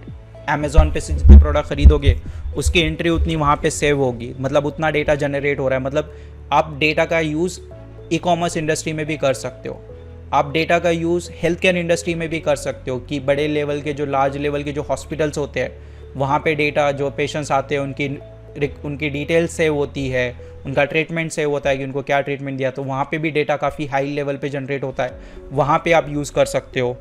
अमेज़ॉन पे से जितने प्रोडक्ट खरीदोगे उसकी एंट्री उतनी वहाँ पे सेव होगी. मतलब उतना डेटा जनरेट हो रहा है. मतलब आप डेटा का यूज़ ई कॉमर्स इंडस्ट्री में भी कर सकते हो. आप डेटा का यूज़ हेल्थ केयर इंडस्ट्री में भी कर सकते हो कि बड़े लेवल के, जो लार्ज लेवल के जो हॉस्पिटल्स होते हैं, वहाँ पे डेटा जो पेशेंट्स आते हैं उनकी डिटेल्स सेव होती है, उनका ट्रीटमेंट सेव होता है कि उनको क्या ट्रीटमेंट दिया, तो वहाँ पे भी डेटा काफ़ी हाई लेवल पे जनरेट होता है. वहाँ पे आप यूज़ कर सकते हो,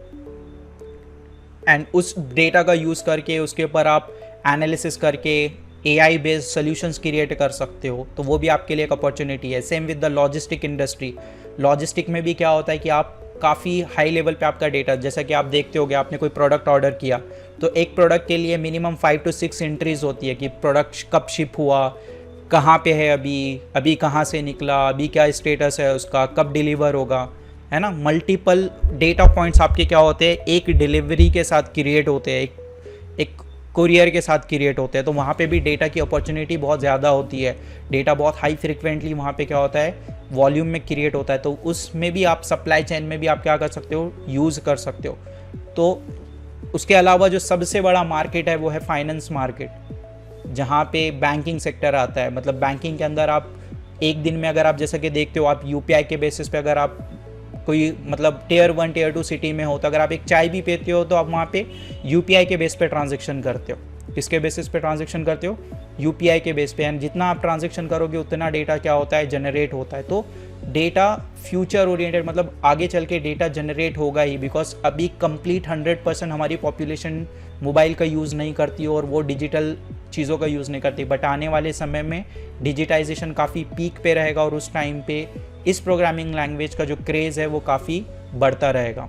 एंड उस डेटा का यूज़ करके उसके ऊपर आप एनालिसिस करके AI बेस्ड सॉल्यूशंस क्रिएट कर सकते हो. तो वो भी आपके लिए एक अपॉर्चुनिटी है. Same with the logistic industry. Logistic में भी क्या होता है कि आप काफ़ी हाई लेवल पे आपका डेटा, जैसा कि आप देखते होगे, आपने कोई प्रोडक्ट ऑर्डर किया तो एक प्रोडक्ट के लिए मिनिमम 5 to 6 एंट्रीज होती है कि प्रोडक्ट कब शिप हुआ, कहाँ पे है अभी कहाँ से निकला, अभी क्या स्टेटस है उसका, कब डिलीवर होगा, है ना। मल्टीपल डेटा पॉइंट्स आपके क्या होते हैं, एक डिलीवरी के साथ क्रिएट होते हैं, एक कुरियर के साथ क्रिएट होते हैं। तो वहाँ पे भी डेटा की अपॉर्चुनिटी बहुत ज़्यादा होती है। डेटा बहुत हाई फ्रिक्वेंटली वहाँ पे क्या होता है, वॉल्यूम में क्रिएट होता है। तो उसमें भी आप सप्लाई चेन में भी आप क्या कर सकते हो, यूज़ कर सकते हो। तो उसके अलावा जो सबसे बड़ा मार्केट है वो है फाइनेंस मार्केट, जहाँ पे बैंकिंग सेक्टर आता है। मतलब बैंकिंग के अंदर आप एक दिन में अगर आप जैसा कि देखते हो, आप यूपीआई के बेसिस पे अगर आप कोई मतलब टियर 1 टियर 2 सिटी में हो, तो अगर आप एक चाय भी पीते हो तो आप वहाँ पे यूपीआई के बेस पे ट्रांजेक्शन करते हो। किसके बेसिस पे ट्रांजेक्शन करते हो, यूपीआई के बेस पे। एंड जितना आप ट्रांजेक्शन करोगे उतना डेटा क्या होता है, जनरेट होता है। तो डेटा फ्यूचर ओरिएंटेड, मतलब आगे चल के डेटा जनरेट होगा ही, बिकॉज अभी कंप्लीट 100% हमारी पॉपुलेशन मोबाइल का यूज़ नहीं करती और वो डिजिटल चीज़ों का यूज़ नहीं करती। बट आने वाले समय में डिजिटाइजेशन काफ़ी पीक पे रहेगा और उस टाइम पे इस प्रोग्रामिंग लैंग्वेज का जो क्रेज़ है वो काफ़ी बढ़ता रहेगा।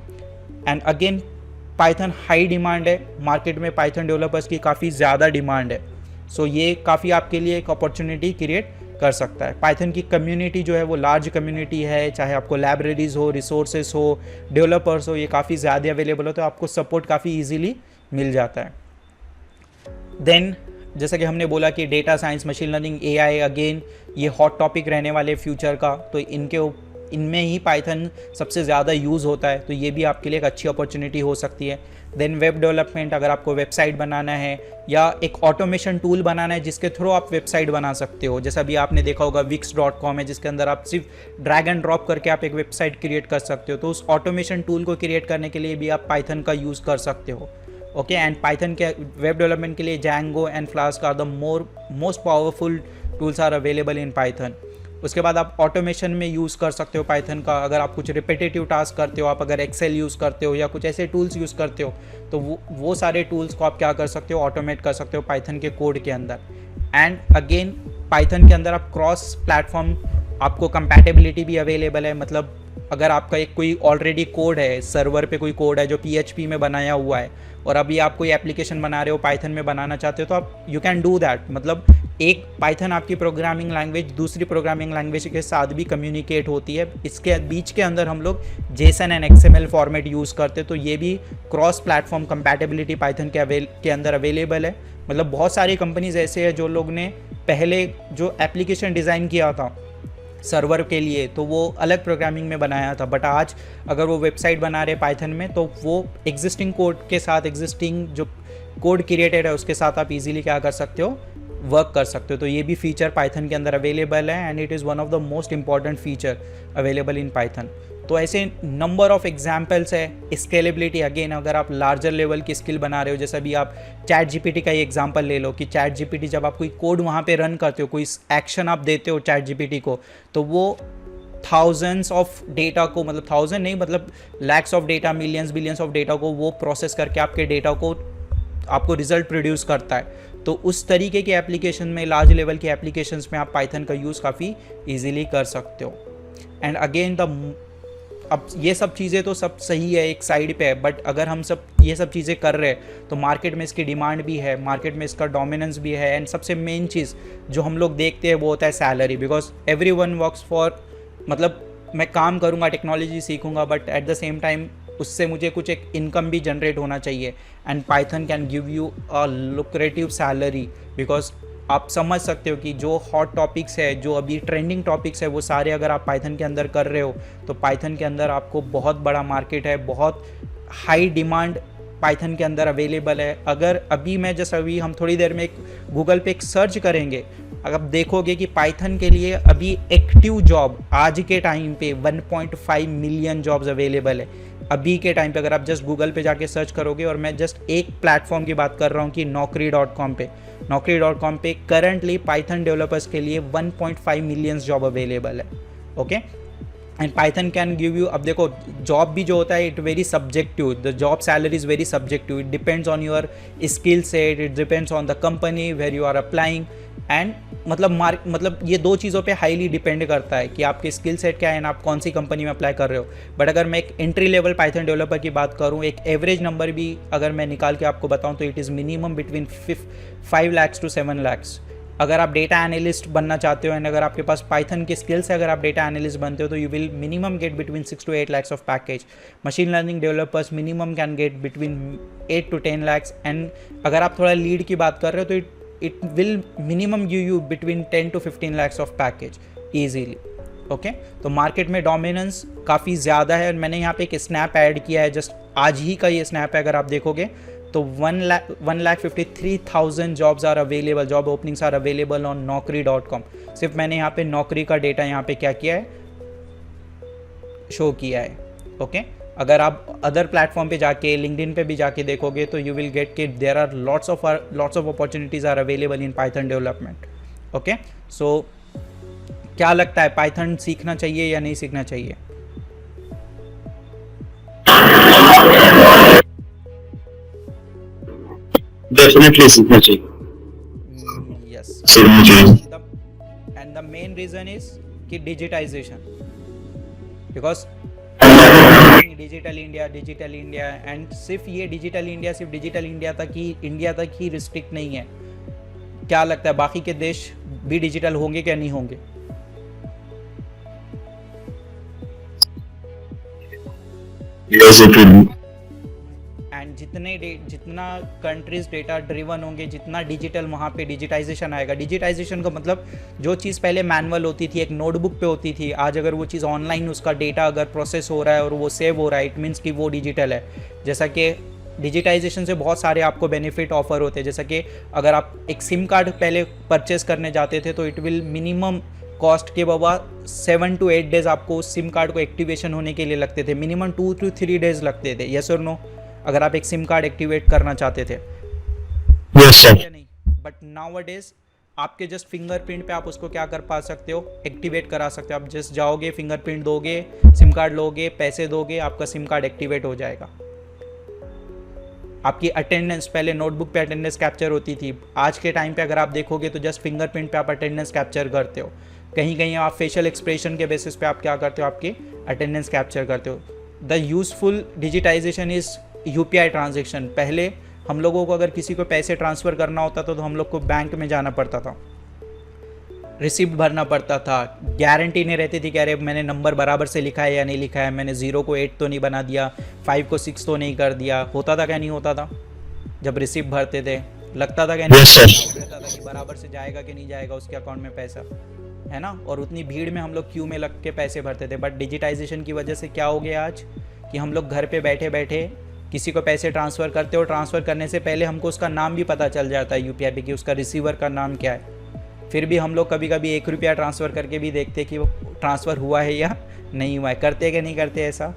And again Python high demand है मार्केट में, पाइथन डेवलपर्स की काफ़ी ज़्यादा डिमांड है। सो ये काफ़ी आपके लिए एक अपॉर्चुनिटी क्रिएट कर सकता है। पाइथन की कम्युनिटी जो है वो लार्ज कम्युनिटी है, चाहे आपको लाइब्रेरीज हो, रिसोर्सेस हो, डेवलपर्स हो, ये काफ़ी ज़्यादा अवेलेबल हो, तो आपको सपोर्ट काफ़ी ईजिली मिल जाता है। देन जैसा कि हमने बोला कि data science, machine learning, AI, again ये हॉट टॉपिक रहने वाले फ्यूचर का, तो इनमें ही पाइथन सबसे ज़्यादा यूज़ होता है। तो ये भी आपके लिए एक अच्छी अपॉर्चुनिटी हो सकती है। देन वेब डेवलपमेंट, अगर आपको वेबसाइट बनाना है या एक ऑटोमेशन टूल बनाना है जिसके थ्रू आप वेबसाइट बना सकते हो, जैसा अभी आपने देखा होगा wix.com है, जिसके अंदर आप सिर्फ ड्रैग एंड ड्रॉप करके आप एक वेबसाइट क्रिएट कर सकते हो। तो उस ऑटोमेशन टूल को क्रिएट करने के लिए भी आप पाइथन का यूज़ कर सकते हो। ओके, एंड पाइथन के वेब डेवलपमेंट के लिए Django and Flask are the most powerful tools are available in Python. उसके बाद आप ऑटोमेशन में यूज़ कर सकते हो पाइथन का। अगर आप कुछ रिपीटेटिव टास्क करते हो, आप अगर एक्सेल यूज़ करते हो या कुछ ऐसे टूल्स यूज़ करते हो, तो वो सारे टूल्स को आप क्या कर सकते हो, ऑटोमेट कर सकते हो पाइथन के कोड के अंदर। एंड अगेन पाइथन के अंदर आप क्रॉस प्लेटफॉर्म, आपको कंपैटिबिलिटी भी अवेलेबल है। मतलब अगर आपका एक कोई ऑलरेडी कोड है, सर्वर पे कोई कोड है जो PHP में बनाया हुआ है, और अभी आप कोई एप्लीकेशन बना रहे हो पाइथन में बनाना चाहते हो, तो आप यू कैन डू दैट। मतलब एक पाइथन आपकी प्रोग्रामिंग लैंग्वेज दूसरी प्रोग्रामिंग लैंग्वेज के साथ भी कम्युनिकेट होती है। इसके बीच के अंदर हम लोग JSON and XML format use करते हैं। तो ये भी क्रॉस प्लेटफॉर्म कंपैटिबिलिटी पाइथन के अंदर अवेलेबल है। मतलब बहुत सारी कंपनीज ऐसे हैं जो लोग ने पहले जो एप्लीकेशन डिज़ाइन किया था सर्वर के लिए, तो वो अलग प्रोग्रामिंग में बनाया था, बट आज अगर वो वेबसाइट बना रहे पाइथन में, तो वो एग्जिस्टिंग कोड के साथ, एग्जिस्टिंग जो कोड क्रिएटेड है उसके साथ आप इजीली क्या कर सकते हो, वर्क कर सकते हो। तो ये भी फीचर पाइथन के अंदर अवेलेबल है and it is one of the most important feature available in Python. तो ऐसे नंबर ऑफ एग्जाम्पल्स है। स्केलेबिलिटी, अगेन अगर आप लार्जर लेवल की स्किल बना रहे हो, जैसा भी आप चैट जीपीटी का ही एग्जांपल ले लो कि चैट जीपीटी जब आप कोई कोड वहाँ पे रन करते हो, कोई एक्शन आप देते हो चैट जीपीटी को, तो वो थाउजेंड्स ऑफ डेटा को, मतलब थाउजेंड नहीं, मतलब lakhs of data, millions billions of data को वो प्रोसेस करके आपके डेटा को आपको रिजल्ट प्रोड्यूस करता है। तो उस तरीके के एप्लीकेशन में, लार्ज लेवल के एप्लीकेशंस में आप पाइथन का यूज़ काफ़ी इजीली कर सकते हो। एंड अगेन अब ये सब चीज़ें तो सब सही है, एक साइड पे है, बट अगर हम सब ये सब चीज़ें कर रहे हैं तो मार्केट में इसकी डिमांड भी है, मार्केट में इसका डोमिनेंस भी है। एंड सबसे मेन चीज़ जो हम लोग देखते हैं वो होता है salary, because everyone works for, मतलब मैं काम करूँगा, टेक्नोलॉजी सीखूंगा, but at the same time उससे मुझे कुछ एक इनकम भी जनरेट होना चाहिए। And Python can give you a lucrative salary, because आप समझ सकते हो कि जो हॉट टॉपिक्स है, जो अभी ट्रेंडिंग टॉपिक्स है, वो सारे अगर आप पाइथन के अंदर कर रहे हो, तो पाइथन के अंदर आपको बहुत बड़ा मार्केट है, बहुत हाई डिमांड पाइथन के अंदर अवेलेबल है। अगर अभी मैं जैसे अभी हम थोड़ी देर में गूगल पे एक सर्च करेंगे, अगर आप देखोगे कि पाइथन के लिए अभी एक्टिव जॉब आज के टाइम पे 1.5 मिलियन जॉब्स अवेलेबल है अभी के टाइम पे। अगर आप जस्ट गूगल पे जाके सर्च करोगे, और मैं जस्ट एक प्लेटफॉर्म की बात कर रहा हूँ कि नौकरी.com पे करंटली पाइथन डेवलपर्स के लिए 1.5 मिलियन जॉब अवेलेबल है। Okay, and Python can give you, अब देखो जॉब भी जो होता है it very subjective, the job salary is very subjective, it depends on your skill set, it depends on the company where you are applying. And मतलब ये दो चीज़ों पे हाईली डिपेंड करता है कि आपके स्किल सेट क्या है एंड आप कौन सी कंपनी में अप्लाई कर रहे हो। बट अगर मैं एक एंट्री लेवल पाइथन डेवलपर की बात करूँ, एक एवरेज नंबर भी अगर मैं निकाल के आपको बताऊँ, तो it is minimum between 5 lakhs to 7 lakhs। अगर आप डेटा एनालिस्ट बनना चाहते हो एंड अगर आपके पास पाइथन के स्किल्स है, अगर आप डेटा एनालिस्ट बनते हो तो you will minimum get between 6 to 8 lakhs of package. Machine learning developers minimum can get between 8 to 10 lakhs. And अगर आप थोड़ा लीड की बात कर रहे हो तो it will minimum give you between 10 to 15 lakhs of package easily. Okay, तो मार्केट में डोमिनेंस काफ़ी ज़्यादा है. मैंने यहाँ पे एक स्नैप ऐड किया है, जस्ट आज ही का ये स्नैप है. अगर आप देखोगे तो 1,53,000 jobs are available, job openings are available on naukri.com. सिर्फ मैंने यहाँ पे नौकरी का डेटा यहाँ पे क्या किया है, शो किया है. ओके, अगर आप अदर प्लेटफॉर्म पे जाके लिंक्डइन पे भी जाके देखोगे तो यू विल गेट कि there are lots of opportunities are available in Python development. Okay, so क्या लगता है पाइथन सीखना चाहिए या नहीं सीखना चाहिए? डेफिनेटली सीखना चाहिए. यस, सीखना चाहिए. And the main reason is कि digitization, because digital India and सिर्फ ये डिजिटल इंडिया तक ही रिस्ट्रिक्ट नहीं है. क्या लगता है बाकी के देश भी डिजिटल होंगे क्या नहीं होंगे? Yes, it will be. And जितना कंट्रीज डेटा ड्रिवन होंगे, जितना डिजिटल वहाँ पे डिजिटाइजेशन आएगा. डिजिटाइजेशन का मतलब जो चीज़ पहले मैनुअल होती थी, एक नोटबुक पे होती थी, आज अगर वो चीज़ ऑनलाइन उसका डेटा अगर प्रोसेस हो रहा है और वो सेव हो रहा है, इट मीन्स कि वो डिजिटल है. जैसा कि डिजिटाइजेशन से बहुत सारे आपको बेनिफिट ऑफर होते हैं. जैसा कि अगर आप एक सिम कार्ड पहले परचेस करने जाते थे तो इट विल मिनिमम कॉस्ट के बाबा 7 to 8 days आपको उस सिम कार्ड को एक्टिवेशन होने के लिए लगते थे. मिनिमम 2 to 3 days लगते थे. यस और नो? अगर आप एक सिम कार्ड एक्टिवेट करना चाहते थे. Yes, sir. नहीं, बट नाउअडेज आपके जस्ट फिंगरप्रिंट पे आप उसको क्या कर पा सकते हो, एक्टिवेट करा सकते हो. आप जस्ट जाओगे, फिंगरप्रिंट दोगे, सिम कार्ड लोगे, पैसे दोगे, आपका सिम कार्ड एक्टिवेट हो जाएगा. आपकी अटेंडेंस, पहले नोटबुक पे अटेंडेंस कैप्चर होती थी, आज के टाइम पे अगर आप देखोगे तो जस्ट फिंगरप्रिंट पे आप अटेंडेंस कैप्चर करते हो. कहीं कहीं आप फेशियल एक्सप्रेशन के बेसिस पे आप क्या करते हो, आपकी अटेंडेंस कैप्चर करते हो. The useful digitisation is UPI transaction. पहले हम लोगों को अगर किसी को पैसे ट्रांसफ़र करना होता था तो हम लोग को बैंक में जाना पड़ता था, रिसिप्ट भरना पड़ता था, गारंटी नहीं रहती थी कि अरे मैंने नंबर बराबर से लिखा है या नहीं लिखा है, मैंने 0 को 8 तो नहीं बना दिया, 5 को 6 तो नहीं कर दिया. होता था क्या नहीं होता था? जब रिसिप्ट भरते थे लगता था क्या नहीं रहता था कि बराबर से जाएगा कि नहीं जाएगा उसके अकाउंट में पैसा, है ना. और उतनी भीड़ में हम लोग क्यू में लग के पैसे भरते थे. बट डिजिटाइजेशन की वजह से क्या हो गया आज कि हम लोग घर पे बैठे बैठे किसी को पैसे ट्रांसफ़र करते हो. ट्रांसफ़र करने से पहले हमको उसका नाम भी पता चल जाता है यूपीआई पे कि उसका रिसीवर का नाम क्या है. फिर भी हम लोग कभी कभी 1 रुपया ट्रांसफ़र करके भी देखते कि वो ट्रांसफ़र हुआ है या नहीं हुआ है. करते कि नहीं करते ऐसा?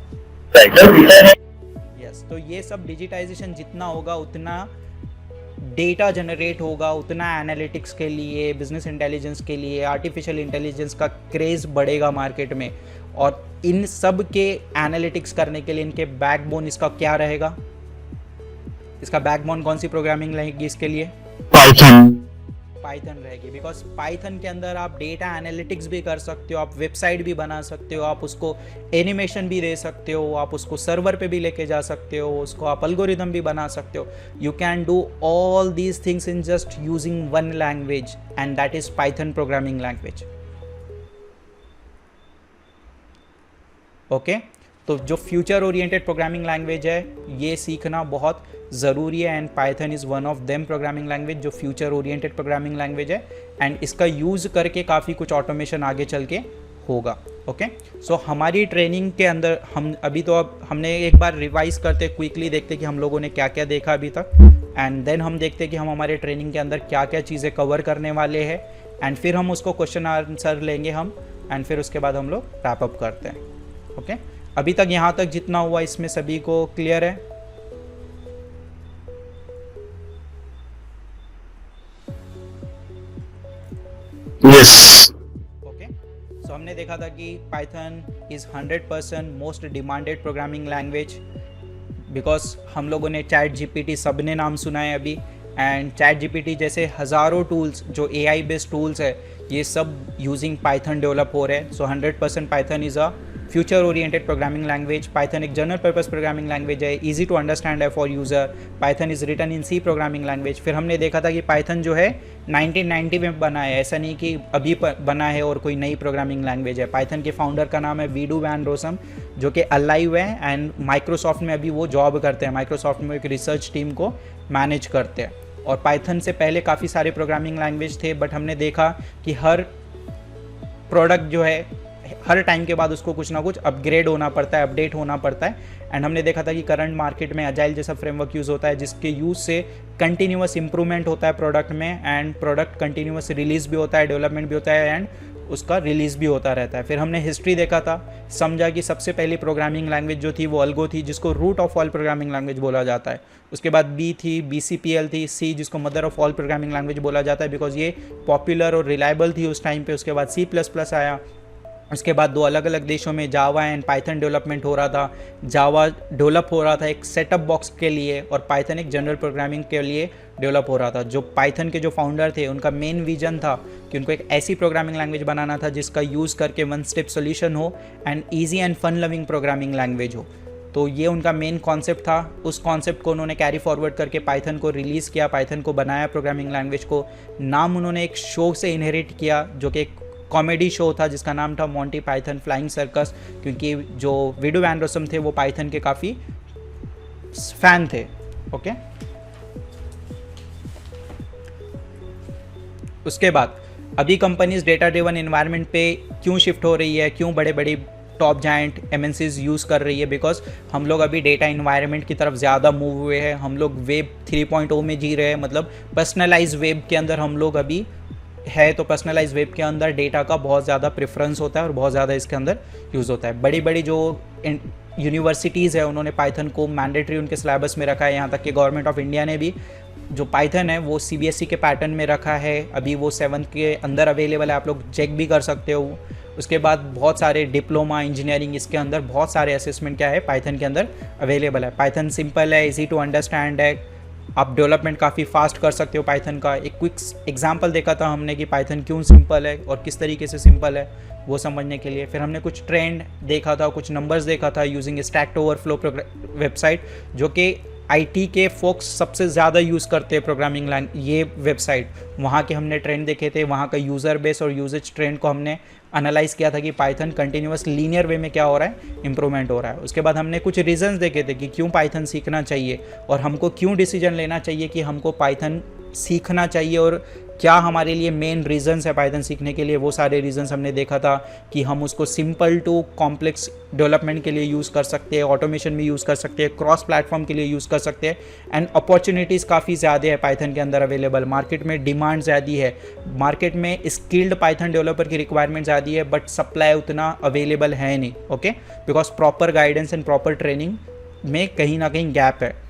यस. तो ये सब डिजिटाइजेशन जितना होगा उतना डेटा जनरेट होगा, उतना एनालिटिक्स के लिए, बिजनेस इंटेलिजेंस के लिए, आर्टिफिशियल इंटेलिजेंस का क्रेज़ बढ़ेगा मार्केट में. और इन सब के एनालिटिक्स करने के लिए इनके बैकबोन इसका क्या रहेगा? इसका बैकबोन कौन सी प्रोग्रामिंग रहेगी इसके लिए? पाइथन रहेगी. बिकॉज पाइथन के अंदर आप डेटा एनालिटिक्स भी कर सकते हो, आप वेबसाइट भी बना सकते हो, आप उसको एनिमेशन भी दे सकते हो, आप उसको सर्वर पे भी लेके जा सकते हो, उसको आप एल्गोरिदम भी बना सकते हो. You can do all these things in just using one language and that is Python programming language. Okay, तो जो फ्यूचर ओरिएंटेड प्रोग्रामिंग लैंग्वेज है ये सीखना बहुत ज़रूरी है. And Python is one of them programming language जो फ्यूचर ओरिएंटेड प्रोग्रामिंग लैंग्वेज है. एंड इसका यूज़ करके काफ़ी कुछ ऑटोमेशन आगे चल के होगा. ओके, सो हमारी ट्रेनिंग के अंदर हम अभी तो अब हमने एक बार रिवाइज करते क्विकली देखते कि हम लोगों ने क्या क्या देखा अभी तक. एंड देन हम देखते कि हम हमारे ट्रेनिंग के अंदर क्या क्या चीज़ें कवर करने वाले हैं. एंड फिर हम उसको क्वेश्चन आंसर लेंगे हम. एंड फिर उसके बाद हम लोग रैप अप करते हैं. ओके, अभी तक यहाँ तक जितना हुआ इसमें सभी को क्लियर है? यस. ओके, सो हमने देखा था कि Python is 100% most demanded programming language. Because हम लोगों ने चैट जीपीटी सबने नाम सुना है अभी. एंड चैट जीपीटी जैसे हज़ारों टूल्स जो AI बेस्ड टूल्स है ये सब यूजिंग पाइथन डेवलप हो रहे हैं. So 100% Python is a future oriented programming language. Python एक जनरल पर्पस प्रोग्रामिंग लैंग्वेज है, इजी टू अंडरस्टैंड है for user. Python is written in C programming language. फिर हमने देखा था कि पाइथन जो है 1990 में बना है, ऐसा नहीं कि अभी बना है और कोई नई प्रोग्रामिंग लैंग्वेज है। पाइथन के फाउंडर का नाम है वीडू वैन रोसम, जो कि अलाइव है एंड माइक्रोसॉफ्ट में अभी वो जॉब करते हैं, माइक्रोसॉफ्ट में एक रिसर्च टीम को मैनेज करते हैं। और पाइथन से पहले काफ़ी सारे प्रोग्रामिंग लैंग्वेज थे, बट हमने देखा कि हर प्रोडक्ट जो है हर टाइम के बाद उसको कुछ ना कुछ अपग्रेड होना पड़ता है, अपडेट होना पड़ता है। एंड हमने देखा था कि करंट मार्केट में अजाइल जैसा फ्रेमवर्क यूज़ होता है, जिसके यूज़ से कंटिन्यूअस इंप्रूवमेंट होता है प्रोडक्ट में, एंड प्रोडक्ट कंटिन्यूअस रिलीज़ भी होता है, डेवलपमेंट भी होता है, एंड उसका रिलीज़ भी होता रहता है। फिर हमने हिस्ट्री देखा था, समझा कि सबसे पहली प्रोग्रामिंग लैंग्वेज जो थी वो अल्गो थी, जिसको root of all programming language बोला जाता है। उसके बाद बी थी, BCPL थी, सी जिसको mother of all programming language बोला जाता है, बिकॉज ये पॉपुलर और रिलायबल थी उस टाइम पे। उसके बाद C++ आया। उसके बाद दो अलग अलग देशों में जावा एंड पाइथन डेवलपमेंट हो रहा था। जावा डेवलप हो रहा था एक सेटअप बॉक्स के लिए, और पाइथन एक जनरल प्रोग्रामिंग के लिए डेवलप हो रहा था। जो पाइथन के जो फाउंडर थे उनका मेन विजन था कि उनको एक ऐसी प्रोग्रामिंग लैंग्वेज बनाना था जिसका यूज़ करके वन स्टेप सोल्यूशन हो and easy and fun loving programming language हो। तो ये उनका मेन कॉन्सेप्ट था। उस कॉन्सेप्ट को उन्होंने कैरी फॉरवर्ड करके पाइथन को रिलीज़ किया, पाइथन को बनाया प्रोग्रामिंग लैंग्वेज को। नाम उन्होंने एक शो से इनहेरिट किया जो कि एक कॉमेडी शो था जिसका नाम था मोंटी पाइथन फ्लाइंग सर्कस, क्योंकि जो वीडू वैन रोसम थे वो पाइथन के काफ़ी फैन थे। ओके, उसके बाद अभी कंपनीज डेटा ड्रिवन एनवायरनमेंट पे क्यों शिफ्ट हो रही है, क्यों बड़े बड़े टॉप जायंट MNCs यूज़ कर रही है, बिकॉज हम लोग अभी डेटा इन्वायरमेंट की तरफ ज़्यादा मूव हुए हैं। हम लोग वेब 3.0 में जी रहे हैं, मतलब पर्सनलाइज वेब के अंदर हम लोग अभी है। तो पर्सनलाइज वेब के अंदर डेटा का बहुत ज़्यादा प्रेफरेंस होता है और बहुत ज़्यादा इसके अंदर यूज़ होता है। बड़ी बड़ी जो यूनिवर्सिटीज़ है उन्होंने पाइथन को मैंडेटरी उनके सिलेबस में रखा है। यहाँ तक कि गवर्नमेंट ऑफ इंडिया ने भी जो पाइथन है वो CBSE के पैटर्न में रखा है। अभी वो 7th के अंदर अवेलेबल है, आप लोग चेक भी कर सकते हो। उसके बाद बहुत सारे डिप्लोमा इंजीनियरिंग इसके अंदर बहुत सारे असेसमेंट क्या है पाइथन के अंदर अवेलेबल है। पाइथन सिंपल है, इजी टू अंडरस्टैंड है, आप डेवलपमेंट काफ़ी फास्ट कर सकते हो पाइथन का। एक क्विक एग्जांपल देखा था हमने कि पाइथन क्यों सिंपल है और किस तरीके से सिंपल है वो समझने के लिए। फिर हमने कुछ ट्रेंड देखा था, कुछ नंबर्स देखा था यूजिंग स्टैक ओवरफ्लो वेबसाइट, जो कि IT के फोक्स सबसे ज़्यादा यूज़ करते हैं प्रोग्रामिंग ये वेबसाइट। वहाँ के हमने ट्रेंड देखे थे, वहाँ का यूज़र बेस और यूजेज ट्रेंड को हमने एनालाइज़ किया था कि पाइथन कंटिन्यूअस लीनियर वे में क्या हो रहा है, इंप्रूवमेंट हो रहा है। उसके बाद हमने कुछ रीजंस देखे थे कि क्यों पाइथन सीखना चाहिए और हमको क्यों डिसीजन लेना चाहिए कि हमको पाइथन सीखना चाहिए और क्या हमारे लिए मेन रीजंस है पाइथन सीखने के लिए। वो सारे रीजंस हमने देखा था कि हम उसको सिंपल टू कॉम्प्लेक्स डेवलपमेंट के लिए यूज़ कर सकते हैं, ऑटोमेशन में यूज़ कर सकते हैं, क्रॉस प्लेटफॉर्म के लिए यूज़ कर सकते हैं। एंड अपॉर्चुनिटीज़ काफ़ी ज़्यादा है पाइथन के अंदर अवेलेबल। मार्केट में डिमांड ज़्यादा है, मार्केट में स्किल्ड पाइथन डेवलपर की रिक्वायरमेंट ज़्यादा है, बट सप्लाई उतना अवेलेबल है नहीं। Okay, because proper guidance and proper training में कहीं ना कहीं गैप है।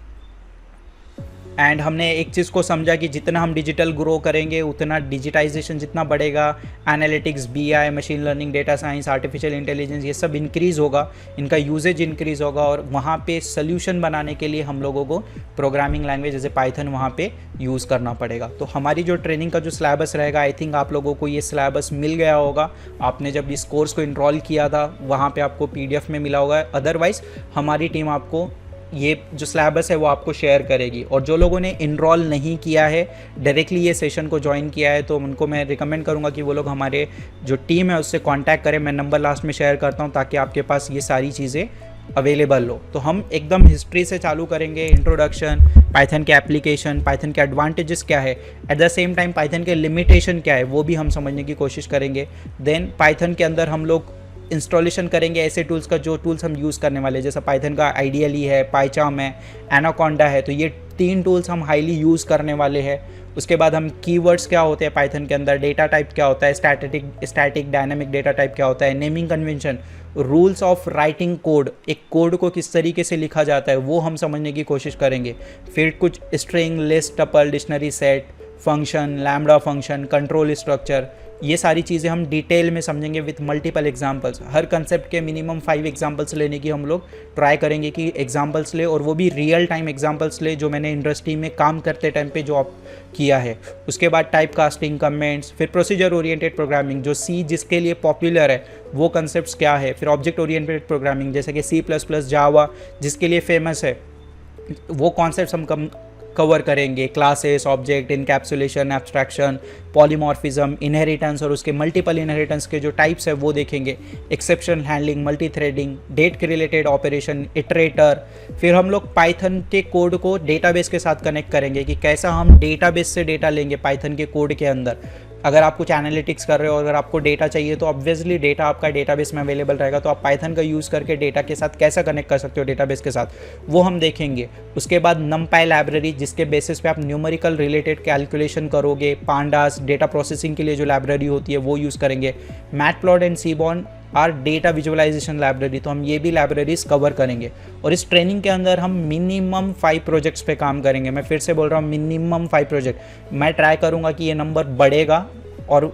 एंड हमने एक चीज़ को समझा कि जितना हम डिजिटल ग्रो करेंगे उतना डिजिटाइजेशन जितना बढ़ेगा, analytics, BI, machine learning, data science, artificial intelligence, ये सब इंक्रीज़ होगा, इनका यूजेज इंक्रीज़ होगा। और वहाँ पे सोल्यूशन बनाने के लिए हम लोगों को प्रोग्रामिंग लैंग्वेज जैसे पाइथन वहाँ पे यूज़ करना पड़ेगा। तो हमारी जो ट्रेनिंग का जो सिलेबस रहेगा, आई थिंक आप लोगों को ये सिलेबस मिल गया होगा। आपने जब इस कोर्स को इनरोल किया था वहाँ पर आपको PDF में मिला होगा। अदरवाइज़ हमारी टीम आपको ये जो सिलेबस है वो आपको शेयर करेगी। और जो लोगों ने इनरोल नहीं किया है, डायरेक्टली ये सेशन को ज्वाइन किया है, तो उनको मैं रिकमेंड करूंगा कि वो लोग हमारे जो टीम है उससे कांटेक्ट करें। मैं नंबर लास्ट में शेयर करता हूं ताकि आपके पास ये सारी चीज़ें अवेलेबल हो। तो हम एकदम हिस्ट्री से चालू करेंगे, इंट्रोडक्शन, पाइथन के एप्लीकेशन, पाइथन के एडवांटेजेस क्या है, eight the same time Python के लिमिटेशन क्या है वो भी हम समझने की कोशिश करेंगे। देन पाइथन के अंदर हम लोग इंस्टॉलेशन करेंगे ऐसे टूल्स का जो टूल्स हम यूज़ करने वाले, जैसा पाइथन का आइडियली है, पाइचार्म है, एनाकोंडा है। तो ये 3 टूल्स हम हाईली यूज़ करने वाले हैं। उसके बाद हम कीवर्ड्स क्या होते हैं पाइथन के अंदर, डेटा टाइप क्या होता है, स्टैटिक डायनामिक डेटा टाइप क्या होता है, naming convention, rules of writing code, एक कोड को किस तरीके से लिखा जाता है वो हम समझने की कोशिश करेंगे। फिर कुछ string, list, tuple, dictionary set, function, lambda function, control structure, ये सारी चीज़ें हम डिटेल में समझेंगे with multiple examples. Her concept के मिनिमम 5 एग्जांपल्स लेने की हम लोग ट्राई करेंगे कि एग्जांपल्स ले, और वो भी रियल टाइम एग्जांपल्स ले जो मैंने इंडस्ट्री में काम करते टाइम पे जॉब किया है। उसके बाद टाइप कास्टिंग, कमेंट्स, फिर प्रोसीजर ओरिएंटेड प्रोग्रामिंग जो सी जिसके लिए पॉपुलर है वो कंसेप्ट क्या है, फिर ऑब्जेक्ट ओरिएंटेड प्रोग्रामिंग जैसे कि C++, जावा जिसके लिए फेमस है, वो कॉन्सेप्ट्स हम कवर करेंगे। Classes, object, encapsulation, abstraction, polymorphism, inheritance और उसके मल्टीपल इनहेरिटेंस के जो टाइप्स है वो देखेंगे। Exception handling, multi threading, date के रिलेटेड ऑपरेशन, इटरेटर। फिर हम लोग पाइथन के कोड को डेटाबेस के साथ कनेक्ट करेंगे कि कैसा हम डेटाबेस से डेटा लेंगे पाइथन के कोड के अंदर। अगर आप कुछ एनालिटिक्स कर रहे हो, अगर आपको डेटा चाहिए तो ऑब्वियसली डेटा आपका डेटाबेस में अवेलेबल रहेगा, तो आप पाइथन का यूज़ करके डेटा के साथ कैसा कनेक्ट कर सकते हो डेटाबेस के साथ, वो हम देखेंगे। उसके बाद NumPy लाइब्रेरी जिसके बेसिस पे आप न्यूमेरिकल रिलेटेड कैलकुलेशन करोगे। पांडास डेटा प्रोसेसिंग के लिए जो लाइब्रेरी होती है वो यूज़ करेंगे। Matplot and Seaborn are data visualisation library, तो हम ये भी लाइब्रेरीज कवर करेंगे। और इस ट्रेनिंग के अंदर हम मिनिमम 5 प्रोजेक्ट्स पे काम करेंगे। मैं फिर से बोल रहा हूँ मिनिमम 5 प्रोजेक्ट। मैं ट्राई करूँगा कि ये नंबर बढ़ेगा और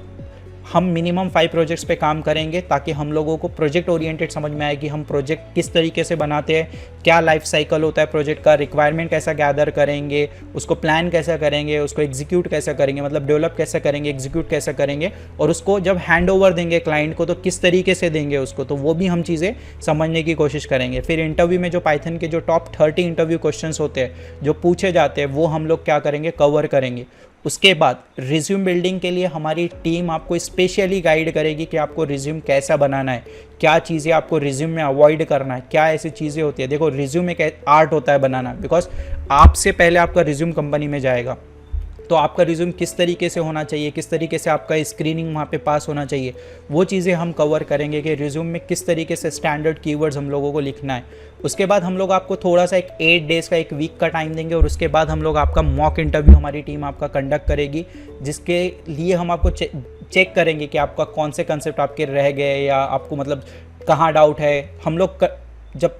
हम मिनिमम 5 प्रोजेक्ट्स पे काम करेंगे ताकि हम लोगों को प्रोजेक्ट ओरिएंटेड समझ में आए कि हम प्रोजेक्ट किस तरीके से बनाते हैं, क्या लाइफ साइकिल होता है प्रोजेक्ट का, रिक्वायरमेंट कैसा गैदर करेंगे, उसको प्लान कैसा करेंगे, उसको एग्जीक्यूट कैसे करेंगे, मतलब डेवलप कैसे करेंगे, एग्जीक्यूट कैसे करेंगे, और उसको जब हैंड ओवर देंगे क्लाइंट को तो किस तरीके से देंगे उसको, तो वो भी हम चीज़ें समझने की कोशिश करेंगे। फिर इंटरव्यू में जो पाइथन के जो टॉप 30 इंटरव्यू क्वेश्चंस होते हैं जो पूछे जाते हैं वो हम लोग क्या करेंगे, कवर करेंगे। उसके बाद रिज्यूम बिल्डिंग के लिए हमारी टीम आपको स्पेशली गाइड करेगी कि आपको रिज्यूम कैसा बनाना है, क्या चीज़ें आपको रिज्यूम में अवॉइड करना है, क्या ऐसी चीज़ें होती है। देखो रिज्यूम एक आर्ट होता है बनाना, बिकॉज आपसे पहले आपका रिज्यूम कंपनी में जाएगा, तो आपका रिज्यूम किस तरीके से होना चाहिए, किस तरीके से आपका स्क्रीनिंग वहाँ पे पास होना चाहिए, वो चीज़ें हम कवर करेंगे कि रिज्यूम में किस तरीके से स्टैंडर्ड कीवर्ड्स हम लोगों को लिखना है। उसके बाद हम लोग आपको थोड़ा सा एक 8 डेज़ का, एक वीक का टाइम देंगे, और उसके बाद हम लोग आपका मॉक इंटरव्यू हमारी टीम आपका कंडक्ट करेगी, जिसके लिए हम आपको चेक करेंगे कि आपका कौन से कंसेप्ट आपके रह गए या आपको मतलब कहाँ डाउट है। हम लोग जब